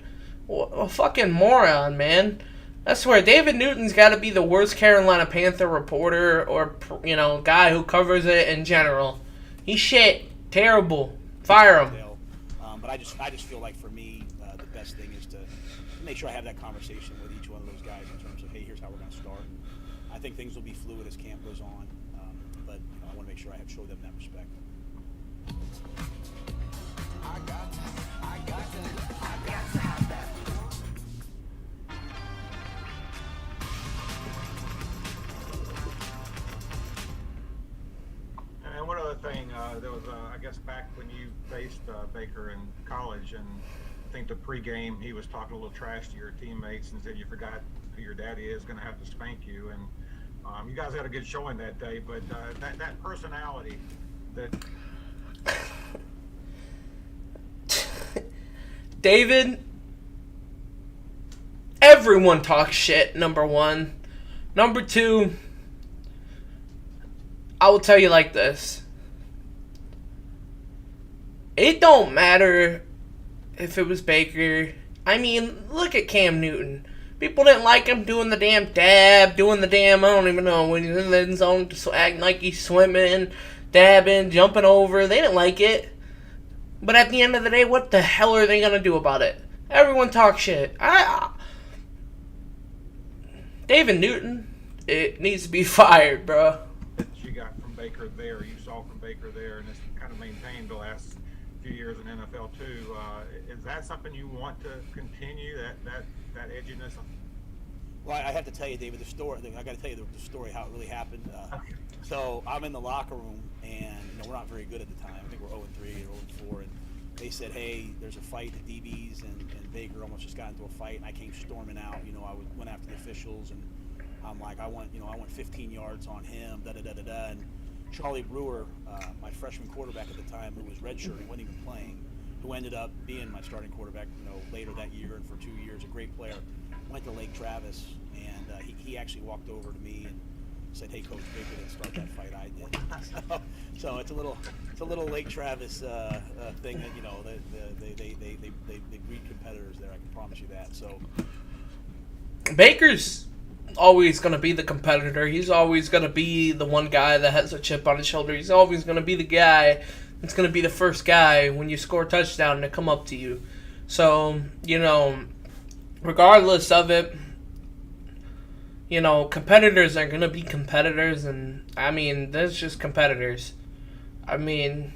A fucking moron, man. I swear, David Newton's got to be the worst Carolina Panther reporter or, guy who covers it in general. He's shit. Terrible. Fire him. But I just feel like for me, the best thing is to make sure I have that conversation with each one of those guys in terms of, hey, here's how we're going to start. I think things will be fluid as camp goes on, but I want to make sure I show them that respect. I got to have that. And one other thing, there was, I guess, back when you faced Baker in college, and I think the pregame he was talking a little trash to your teammates and said you forgot who your daddy is, going to have to spank you. And you guys had a good showing that day, but that personality that. David, everyone talks shit, number one. Number two, I will tell you like this. It don't matter if it was Baker. I mean, look at Cam Newton. People didn't like him doing the damn dab, doing the damn, I don't even know, when he's in the end zone, acting like he's swimming, dabbing, jumping over. They didn't like it. But at the end of the day, what the hell are they going to do about it? Everyone talks shit. David Newton, it needs to be fired, bro. That you got from Baker there, you saw from Baker there, and it's kind of maintained the last few years in NFL too. Is that something you want to continue, that edginess? Well, I have to tell you, David, the story. I got to tell you the story how it really happened. So I'm in the locker room, and we're not very good at the time. I think we're 0-3 or 0-4, and they said, "Hey, there's a fight at DB's, and Baker almost just got into a fight." And I came storming out. I went after the officials, and I'm like, I want 15 yards on him. Da da da da da. And Charlie Brewer, my freshman quarterback at the time, who was redshirting, wasn't even playing, who ended up being my starting quarterback, later that year and for 2 years, a great player, went to Lake Travis, and he actually walked over to me and said, "Hey, Coach, Baker didn't start that fight, I did." So it's a little Lake Travis thing that they breed competitors there. I can promise you that. So Baker's always going to be the competitor. He's always going to be the one guy that has a chip on his shoulder. He's always going to be the guy that's going to be the first guy when you score a touchdown to come up to you. So, regardless of it, competitors are going to be competitors, and, I mean, there's just competitors. I mean,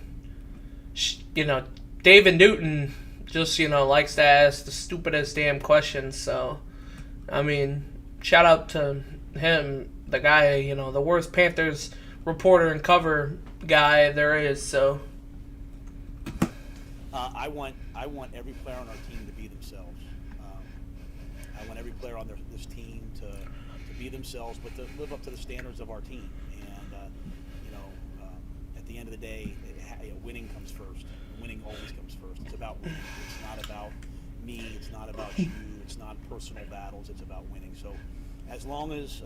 David Newton just, likes to ask the stupidest damn questions, so, I mean, shout out to him, the guy, the worst Panthers reporter and cover guy there is, so. I want every player on our team to be themselves. I want every player on this team to be themselves, but to live up to the standards of our team. And at the end of the day, winning comes first. Winning always comes first. It's about winning. It's not about me. It's not about you. It's not personal battles. It's about winning. So, as long as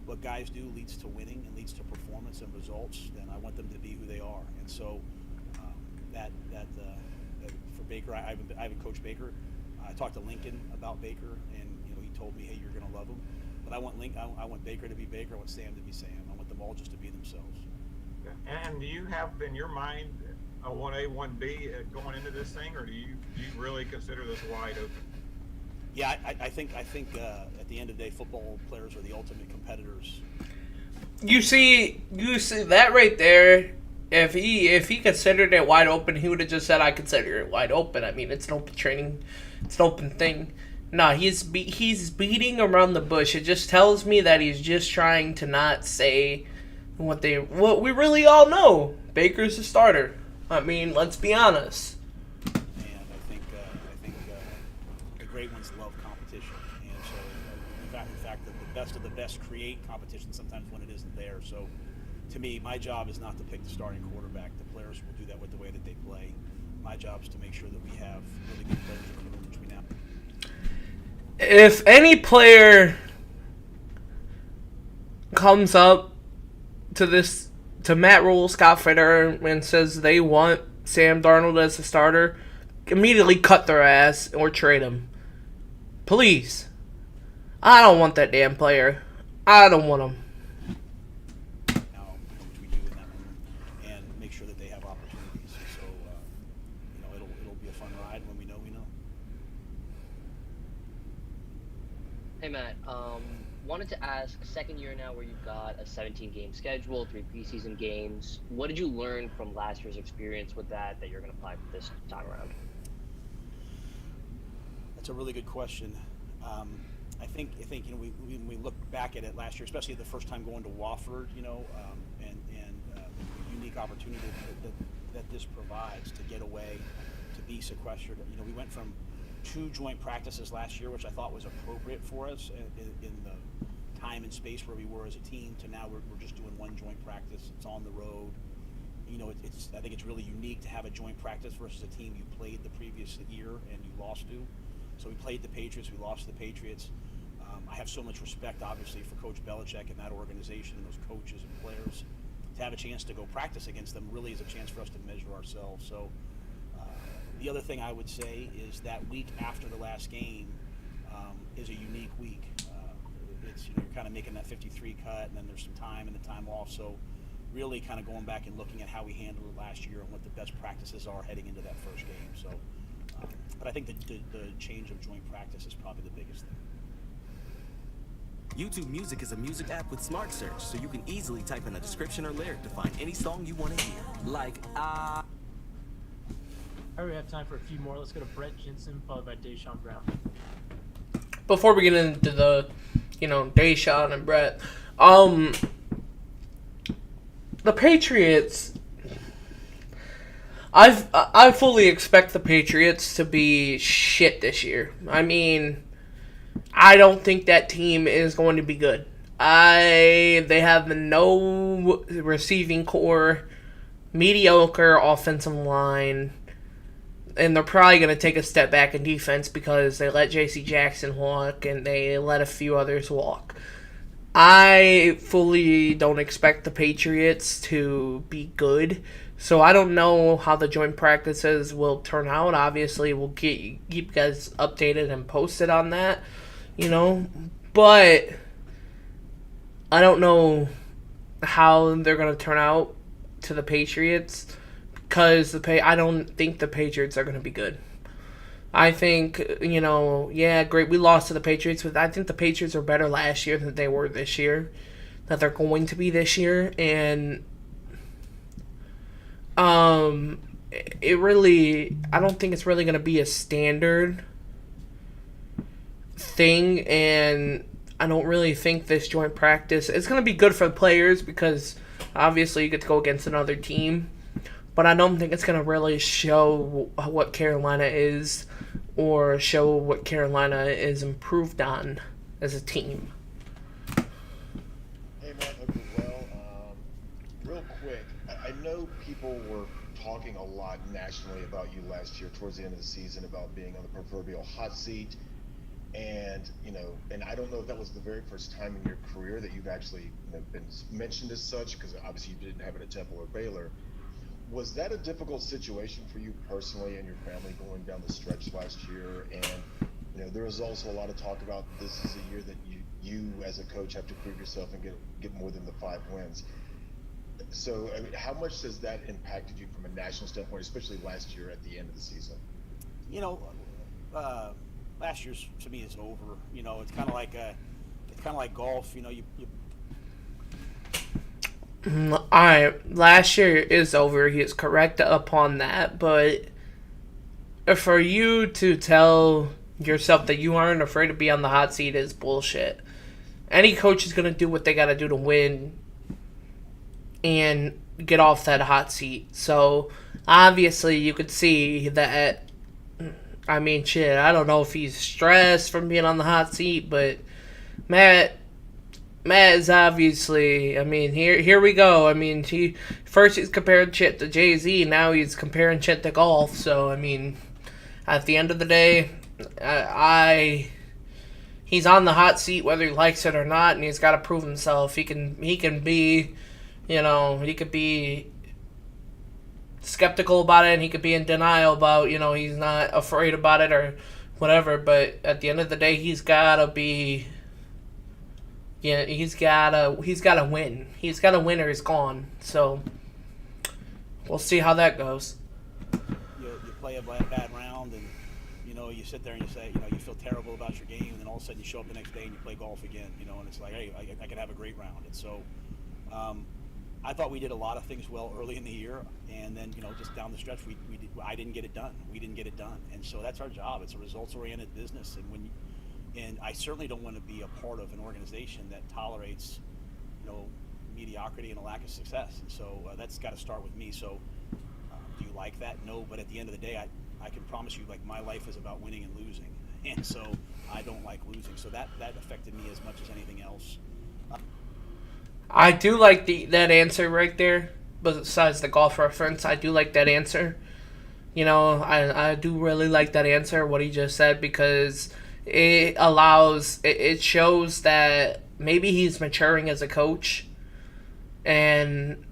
what guys do leads to winning and leads to performance and results, then I want them to be who they are. And so, for Baker, I haven't coached Baker. I talked to Lincoln about Baker, and he told me, "Hey, you're going to love him." But I want Baker to be Baker. I want Sam to be Sam. I want them all just to be themselves. And do you have in your mind a 1A, 1B going into this thing, or do you really consider this wide open? Yeah, I think at the end of the day, football players are the ultimate competitors. You see that right there. If he considered it wide open, he would have just said, "I consider it wide open." I mean, it's an open training, it's an open thing. No, he's beating around the bush. It just tells me that he's just trying to not say what we really all know. Baker's a starter. I mean, let's be honest. And I think the great ones love competition, and so in fact, the best of the best create competition sometimes when it isn't there. So, to me, my job is not to pick the starting quarterback. The players will do that with the way that they play. My job is to make sure that we have really good players in the room between now. If any player comes up to Matt Rhule, Scott Fitterer, and says they want Sam Darnold as a starter, immediately cut their ass or trade him. Please. I don't want that damn player. I don't want him. Which we do in that room, and make sure that they have opportunities. So, it'll be a fun ride when we know we know. Hey Matt, wanted to ask, second year now where you've got a 17-game schedule, 3 preseason games. What did you learn from last year's experience with that you're going to apply this time around? That's a really good question. I think we look back at it last year, especially the first time going to Wofford, and the unique opportunity that this provides to get away, to be sequestered. We went from 2 joint practices last year, which I thought was appropriate for us in the time and space where we were as a team, to now we're just doing 1 joint practice. It's on the road. I think it's really unique to have a joint practice versus a team you played the previous year and you lost to. So we played the Patriots, we lost to the Patriots. I have so much respect, obviously, for Coach Belichick and that organization and those coaches and players. To have a chance to go practice against them really is a chance for us to measure ourselves. So the other thing I would say is that week after the last game is a unique week. It's you're kind of making that 53 cut, and then there's some time and the time off. So really kind of going back and looking at how we handled it last year and what the best practices are heading into that first game. So, but I think the change of joint practice is probably the biggest thing. YouTube Music is a music app with smart search, so you can easily type in a description or lyric to find any song you want to hear. Like, All right, we have time for a few more. Let's go to Brett Jensen, followed by Deshaun Brown. Before we get into the, Deshaun and Brett, the Patriots, I fully expect the Patriots to be shit this year. I mean, I don't think that team is going to be good. They have no receiving core, mediocre offensive line, and they're probably going to take a step back in defense because they let J.C. Jackson walk and they let a few others walk. I fully don't expect the Patriots to be good, so I don't know how the joint practices will turn out. Obviously, we'll keep you guys updated and posted on that, but I don't know how they're going to turn out to the Patriots because I don't think the Patriots are going to be good. I think, yeah, great, we lost to the Patriots, but I think the Patriots are better last year than they were this year, that they're going to be this year, and I don't think it's really going to be a standard thing, and I don't really think this joint practice is going to be good for the players because obviously you get to go against another team, but I don't think it's going to really show what Carolina is or show what Carolina is improved on as a team. Hey, Matt, hope you're well. Real quick, I know people were talking a lot nationally about you last year towards the end of the season about being on the proverbial hot seat. And, and I don't know if that was the very first time in your career that you've actually been mentioned as such, because obviously you didn't have it at Temple or Baylor. Was that a difficult situation for you personally and your family going down the stretch last year? And, there was also a lot of talk about this is a year that you as a coach have to prove yourself and get more than the 5 wins. So, I mean, how much has that impacted you from a national standpoint, especially last year at the end of the season? Last year's to me is over. It's kind of like golf. All right, last year is over. He is correct upon that, but for you to tell yourself that you aren't afraid to be on the hot seat is bullshit. Any coach is gonna do what they gotta do to win and get off that hot seat. So obviously you could see that. I mean, shit, I don't know if he's stressed from being on the hot seat, but Matt is obviously, I mean, here we go. I mean, first he's comparing shit to Jay-Z, now he's comparing shit to golf. So, I mean, at the end of the day, he's on the hot seat whether he likes it or not, and he's got to prove himself. He can be, he could be skeptical about it, and he could be in denial about, he's not afraid about it or whatever, but at the end of the day, he's gotta be, he's gotta win. He's gotta win or he's gone. So we'll see how that goes. You play a bad round, and you sit there and you say, you feel terrible about your game, and then all of a sudden you show up the next day and you play golf again, and it's like, hey, I could have a great round. And so I thought we did a lot of things well early in the year, and then just down the stretch, I didn't get it done. We didn't get it done, and so that's our job. It's a results-oriented business, and I certainly don't want to be a part of an organization that tolerates, mediocrity and a lack of success. And so that's got to start with me. So, do you like that? No, but at the end of the day, I can promise you, like, my life is about winning and losing, and so I don't like losing. So that affected me as much as anything else. I do like that answer right there. Besides the golf reference, I do like that answer. I do really like that answer, what he just said, because it shows that maybe he's maturing as a coach. And,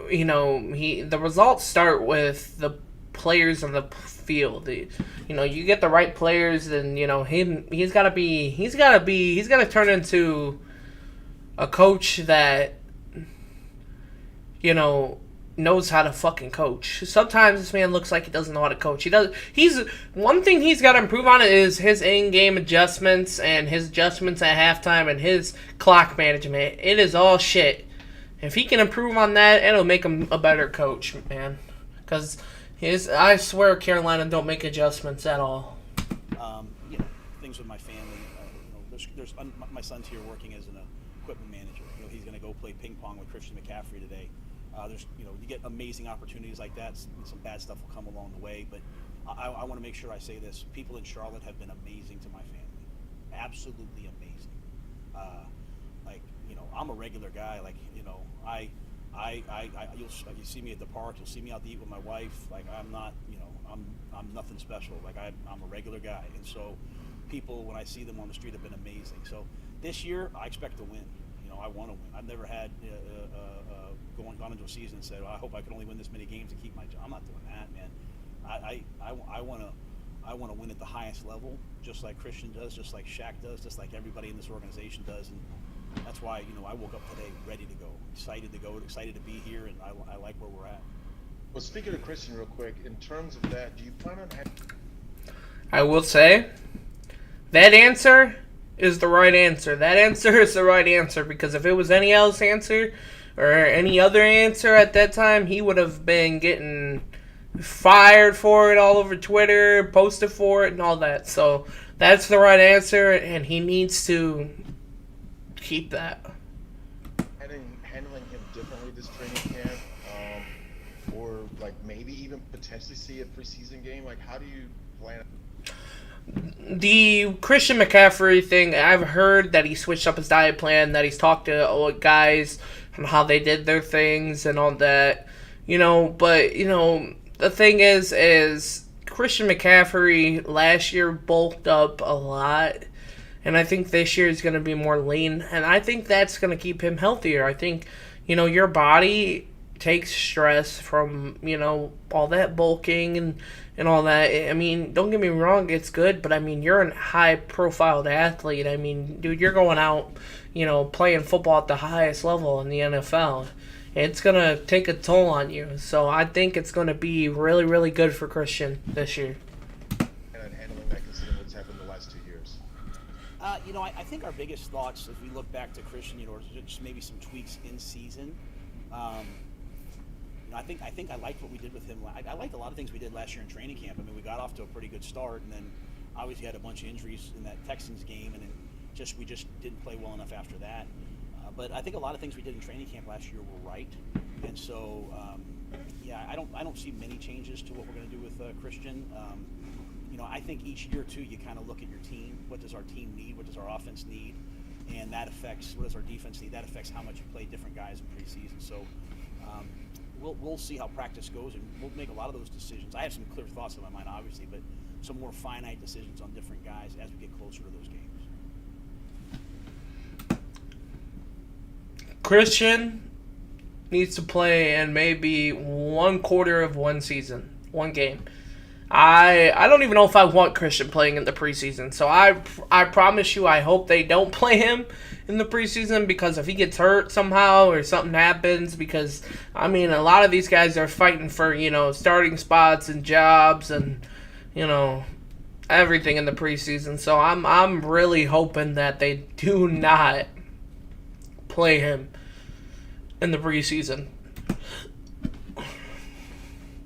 the results start with the players on the field. You get the right players, then, he's got to turn into a coach that, knows how to fucking coach. Sometimes this man looks like he doesn't know how to coach. One thing he's got to improve on is his in-game adjustments and his adjustments at halftime and his clock management. It is all shit. If he can improve on that, it'll make him a better coach, man. Because I swear Carolina don't make adjustments at all. Things with my family. My son's here working as an equipment manager. He's going to go play ping pong with Christian McCaffrey today. You get amazing opportunities like that. Some bad stuff will come along the way, but I want to make sure I say this. People in Charlotte have been amazing to my family. Absolutely amazing. I'm a regular guy. You see me at the park. You'll see me out to eat with my wife. I'm not, I'm nothing special. I'm a regular guy. And so people, when I see them on the street, have been amazing. So this year, I expect to win. I want to win. I've never had gone into a season and said, well, I hope I can only win this many games to keep my job. I'm not doing that, man. I want to win at the highest level, just like Christian does, just like Shaq does, just like everybody in this organization does. And that's why, I woke up today ready to go, excited to be here, and I like where we're at. Well, speaking of Christian real quick, in terms of that, do you plan on having... I will say that answer is the right answer. That answer is the right answer, because if it was any else answer or any other answer at that time, he would have been getting fired for it all over Twitter, posted for it, and all that. So that's the right answer, and he needs to keep that. Handling him differently this training camp, or like maybe even potentially see a preseason game. Like, how do you plan? The Christian McCaffrey thing, I've heard that he switched up his diet plan, that he's talked to guys on how they did their things and all that, but, the thing is Christian McCaffrey last year bulked up a lot, and I think this year is going to be more lean, and I think that's going to keep him healthier. I think, your body takes stress from, all that bulking and all that. I mean, don't get me wrong, it's good, but I mean, you're a high-profiled athlete. I mean, dude, you're going out, playing football at the highest level in the NFL. It's going to take a toll on you. So I think it's going to be really, really good for Christian this year. And handling that, considering what's happened the last 2 years. I think our biggest thoughts, if we look back to Christian, or just maybe some tweaks in season. I think I liked what we did with him. I liked a lot of things we did last year in training camp. I mean, we got off to a pretty good start, and then obviously had a bunch of injuries in that Texans game, and we just didn't play well enough after that. But I think a lot of things we did in training camp last year were right, and so I don't see many changes to what we're going to do with Christian. I think each year too, you kind of look at your team. What does our team need? What does our offense need? And that affects what does our defense need. That affects how much you play different guys in preseason. So. We'll see how practice goes, and we'll make a lot of those decisions. I have some clear thoughts in my mind, obviously, but some more finite decisions on different guys as we get closer to those games. Christian needs to play in maybe 1/4 of one season, one game. I don't even know if I want Christian playing in the preseason. So I promise you, I hope they don't play him in the preseason, because if he gets hurt somehow or something happens, because I mean, a lot of these guys are fighting for, starting spots and jobs and, everything in the preseason. So I'm really hoping that they do not play him in the preseason.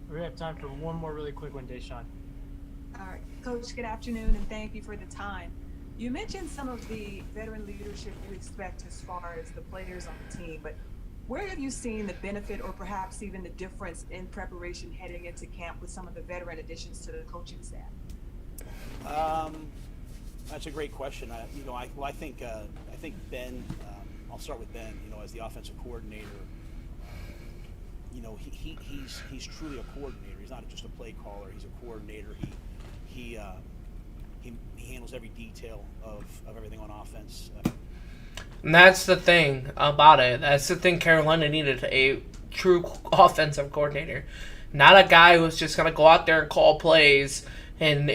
We have time for one more really quick one, Deshaun. All right, Coach, good afternoon, and thank you for the time. You mentioned some of the veteran leadership you expect as far as the players on the team, but where have you seen the benefit or perhaps even the difference in preparation heading into camp with some of the veteran additions to the coaching staff? That's a great question. I think Ben. I'll start with Ben. As the offensive coordinator, he's truly a coordinator. He's not just a play caller. He's a coordinator. He handles every detail of everything on offense. And that's the thing about it. That's the thing Carolina needed, a true offensive coordinator. Not a guy who's just going to go out there and call plays and,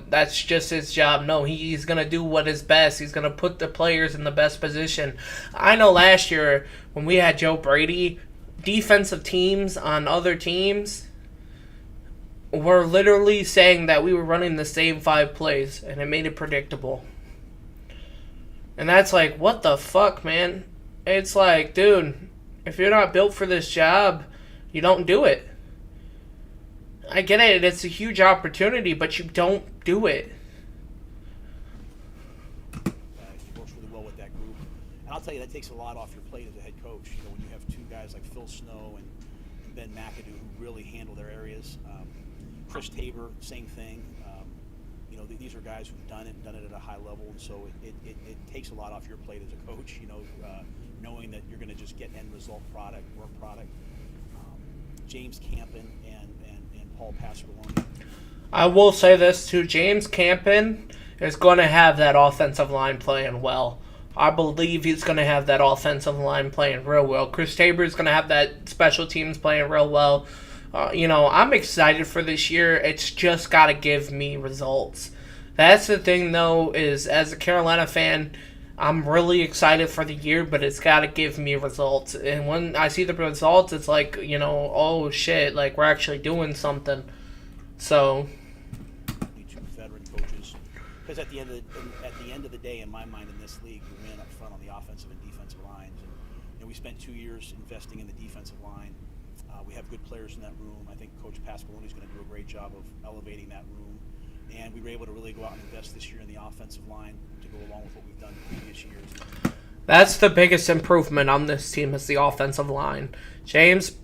that's just his job. No, he's going to do what is best. He's going to put the players in the best position. I know last year when we had Joe Brady, defensive teams on other teams were literally saying that we were running the same 5 plays, and it made it predictable. And that's like, what the fuck, man? It's like, dude, if you're not built for this job, you don't do it. I get it, it's a huge opportunity, but you don't do it. He works really well with that group. And I'll tell you, that takes a lot off your plate as a head coach. When you have 2 guys like Phil Snow and Ben McAdoo who really handle their areas. Chris Tabor, same thing. These are guys who've done it at a high level, and so it takes a lot off your plate as a coach. Knowing that you're going to just get end result product, work product. James Campen and Paul Pasqualoni. I will say this too: James Campen is going to have that offensive line playing well. I believe he's going to have that offensive line playing real well. Chris Tabor is going to have that special teams playing real well. I'm excited for this year. It's just got to give me results. That's the thing, though, is as a Carolina fan, I'm really excited for the year, but it's got to give me results. And when I see the results, it's like, oh, shit, like we're actually doing something. So. 2 veteran because at the end of the day, in my mind, in this league, you win up front on the offensive and defensive lines. And we spent 2 years investing in the defensive line. We have good players in that room. I think Coach Pasqualoni is going to do a great job of elevating that room. And we were able to really go out and invest this year in the offensive line to go along with what we've done in previous years. That's the biggest improvement on this team is the offensive line. James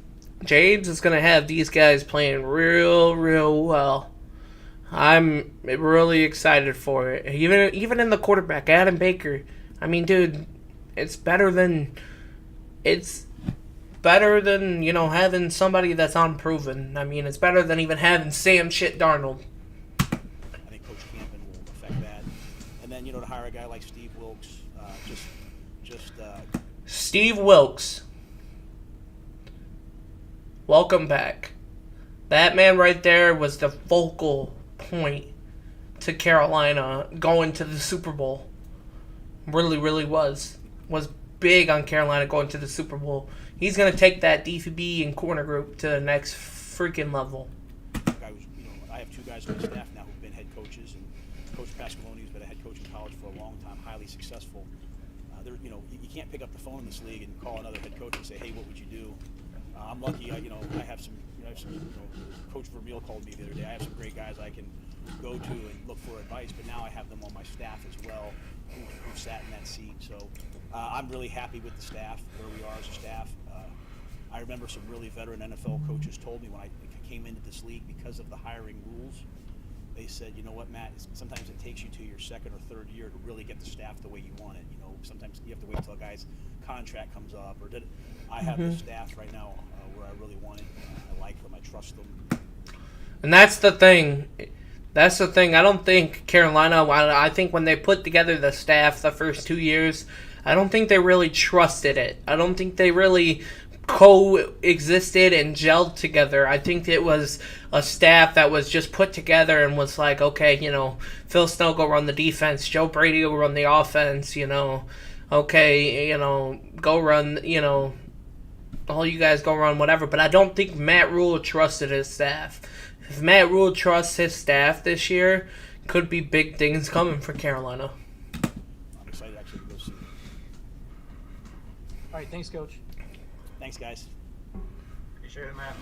is going to have these guys playing real well. I'm really excited for it. Even in the quarterback, Adam Baker. I mean, dude, it's better than having somebody that's unproven. I mean, it's better than even having Sam Darnold. I think Coach Campbell will affect that. And then, to hire a guy like Steve Wilkes, Steve Wilkes. Welcome back. That man right there was the focal point to Carolina going to the Super Bowl. Really was big on Carolina going to the Super Bowl. He's going to take that DB and corner group to the next freaking level. I have 2 guys on my staff now who've been head coaches, and Coach Pasqualoni has been a head coach in college for a long time, highly successful. You can't pick up the phone in this league and call another head coach and say, "Hey, what would you do?" I'm lucky. I have some. Coach Rhule called me the other day. I have some great guys I can go to and look for advice, but now I have them on my staff as well who sat in that seat. So I'm really happy with the staff, where we are as a staff. I remember some really veteran NFL coaches told me when I came into this league, because of the hiring rules, they said, "You know what, Matt, sometimes it takes you to your second or third year to really get the staff the way you want it. Sometimes you have to wait till a guy's contract comes up." I have the staff right now where I really want it. I like them. I trust them. And that's the thing. I don't think Carolina, I think when they put together the staff the first 2 years, I don't think they really trusted it. I don't think they really coexisted and gelled together. I think it was a staff that was just put together and was like, okay, Phil Snow go run the defense, Joe Brady will run the offense, okay, go run, all you guys go run whatever. But I don't think Matt Rhule trusted his staff. If Matt Rhule trusts his staff this year, could be big things coming for Carolina. I'm excited actually to go see. All right, thanks, Coach. Thanks, guys. Appreciate it, Matt.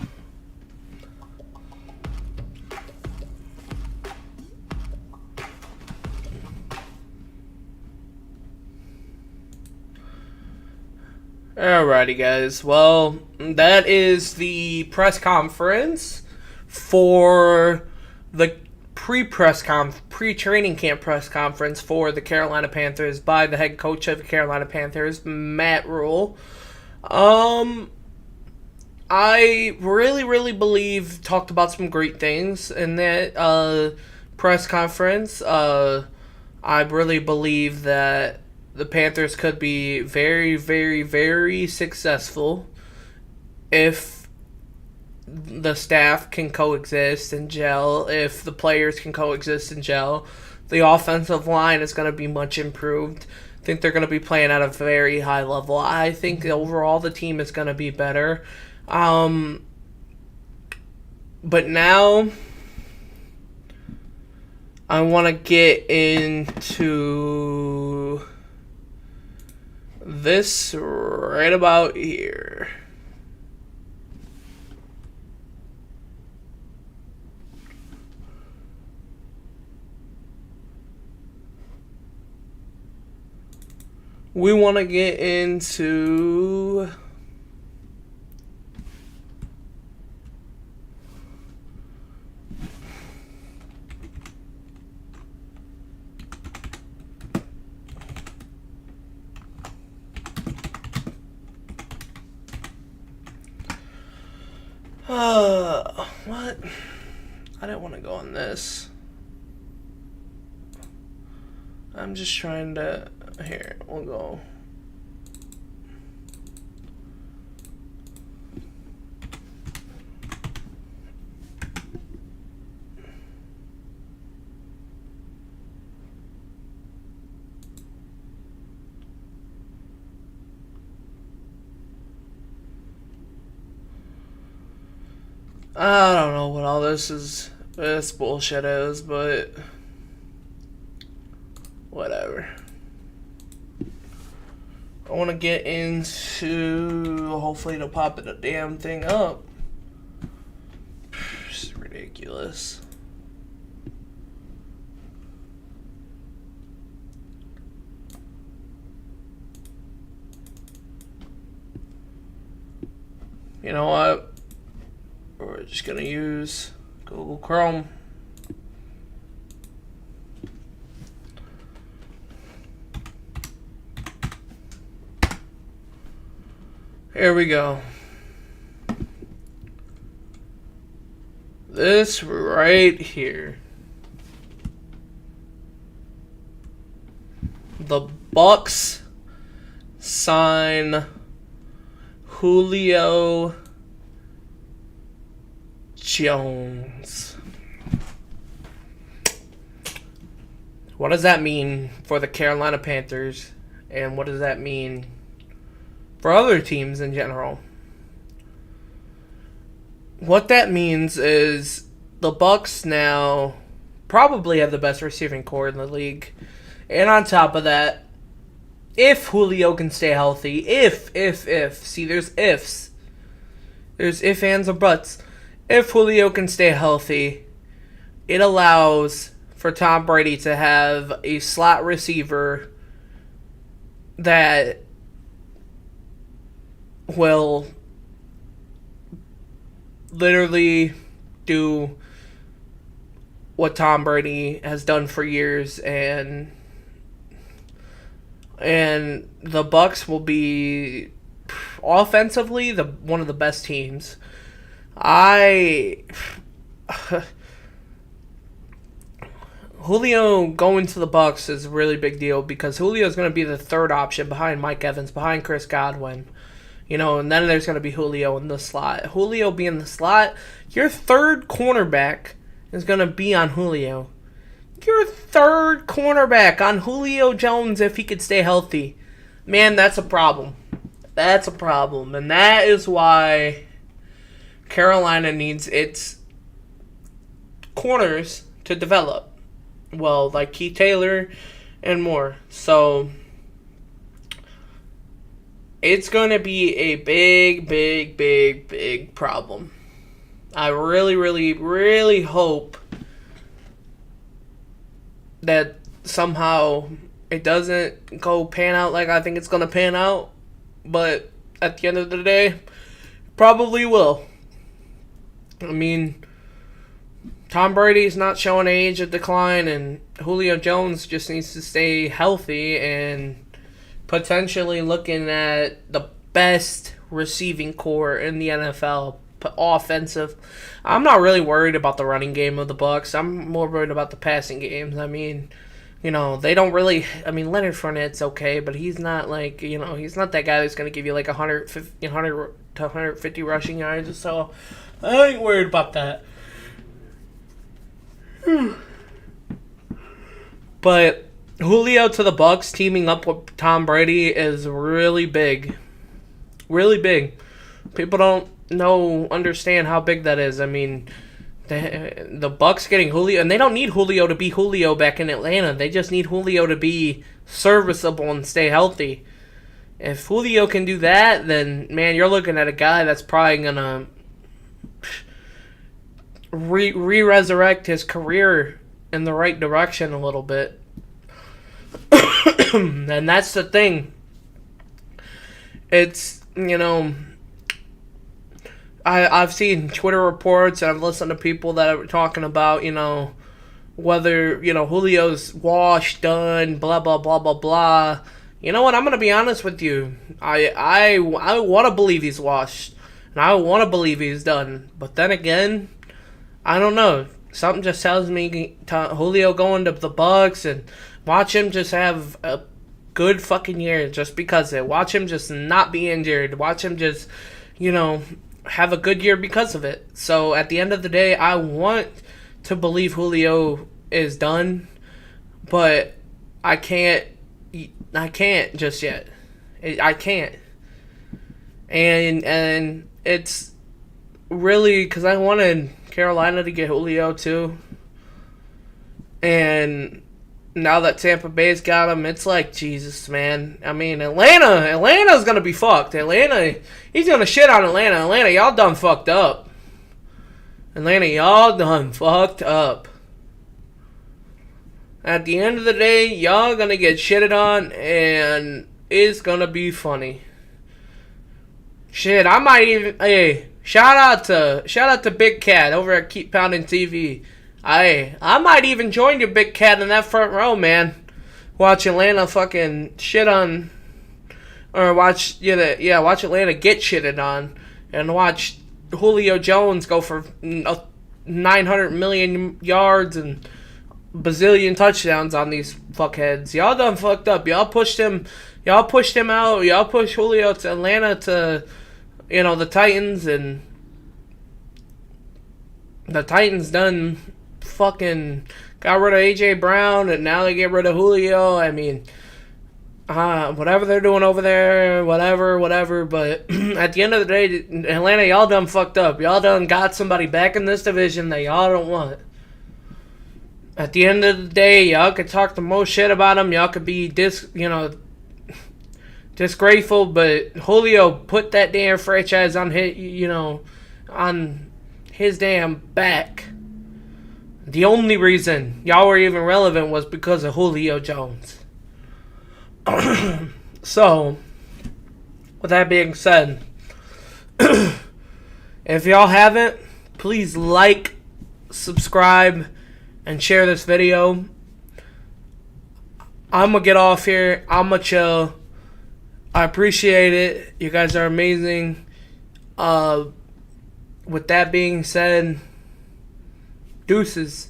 Alrighty, guys. Well, that is the press conference for the pre-training camp press conference for the Carolina Panthers by the head coach of the Carolina Panthers, Matt Rhule. I really believe talked about some great things in that press conference. I really believe that the Panthers could be very successful if the staff can coexist and gel, if the players can coexist and gel. The offensive line is going to be much improved. I think they're going to be playing at a very high level. I think overall the team is going to be better. But now I want to get into this right about here. We want to get into what? I didn't want to go on this. I'm just trying to... Here, we'll go. I don't know what all this bullshit is, but whatever. I want to get into, hopefully it'll pop the damn thing up. It's ridiculous. You know what? We're just going to use Google Chrome. Here we go. This right here. The Bucs sign Julio Jones. What does that mean for the Carolina Panthers? And what does that mean for other teams in general? What that means is the Bucs now probably have the best receiving core in the league. And on top of that, if Julio can stay healthy, if, see, there's ifs. There's if, ands, or buts. If Julio can stay healthy, it allows for Tom Brady to have a slot receiver that will literally do what Tom Brady has done for years, and the Bucs will be offensively one of the best teams. Julio going to the Bucs is a really big deal because Julio is going to be the third option behind Mike Evans, behind Chris Godwin. You know, and then there's going to be Julio in the slot. Julio being the slot, your third cornerback is going to be on Julio. Your third cornerback on Julio Jones if he could stay healthy. Man, that's a problem. That's a problem. And that is why Carolina needs its corners to develop. Well, like Keith Taylor and more. So it's going to be a big problem. I really hope that somehow it doesn't go pan out like I think it's going to pan out. But at the end of the day, probably will. I mean, Tom Brady's not showing age of decline, and Julio Jones just needs to stay healthy and potentially looking at the best receiving core in the NFL, offensive. I'm not really worried about the running game of the Bucs. I'm more worried about the passing games. I mean, you know, they don't really. I mean, Leonard Fournette's okay, but he's not like, you know, he's not that guy that's going to give you like 100 to 150 rushing yards. So I ain't worried about that. But Julio to the Bucs teaming up with Tom Brady is really big. Really big. People don't understand how big that is. I mean, the Bucs getting Julio, and they don't need Julio to be Julio back in Atlanta. They just need Julio to be serviceable and stay healthy. If Julio can do that, then, man, you're looking at a guy that's probably going to re-resurrect his career in the right direction a little bit. And that's the thing. It's, you know, I've seen Twitter reports and I've listened to people that are talking about, you know, whether, you know, Julio's washed, done, blah, blah, blah, blah, blah. You know what? I'm going to be honest with you. I want to believe he's washed. And I want to believe he's done. But then again, I don't know. Something just tells me Julio going to the Bucs and watch him just have a good fucking year just because of it. Watch him just not be injured. Watch him just, you know, have a good year because of it. So at the end of the day, I want to believe Julio is done, but I can't just yet. I can't. And it's really because I wanted Carolina to get Julio too. And now that Tampa Bay's got him, it's like, Jesus, man. I mean, Atlanta's going to be fucked. He's going to shit on Atlanta. Atlanta, y'all done fucked up. Atlanta, y'all done fucked up. At the end of the day, y'all going to get shitted on, and it's going to be funny. Shit, I might even... Hey, shout out to Big Cat over at Keep Pounding TV. I might even join your Big Cat in that front row, man. Watch Atlanta fucking shit on, or watch Atlanta get shitted on, and watch Julio Jones go for 900 million yards and bazillion touchdowns on these fuckheads. Y'all done fucked up. Y'all pushed him out. Y'all pushed Julio to Atlanta to, the Titans, and the Titans done fucking got rid of AJ Brown, and now they get rid of Julio. I mean, whatever they're doing over there, whatever. But at the end of the day, Atlanta, y'all done fucked up. Y'all done got somebody back in this division that y'all don't want. At the end of the day, y'all could talk the most shit about him. Y'all could be disgraceful, but Julio put that damn franchise on his damn back. The only reason y'all were even relevant was because of Julio Jones. So, with that being said, if y'all haven't, please like, subscribe, and share this video. I'm gonna get off here. I'm gonna chill. I appreciate it. You guys are amazing. With that being said, deuces.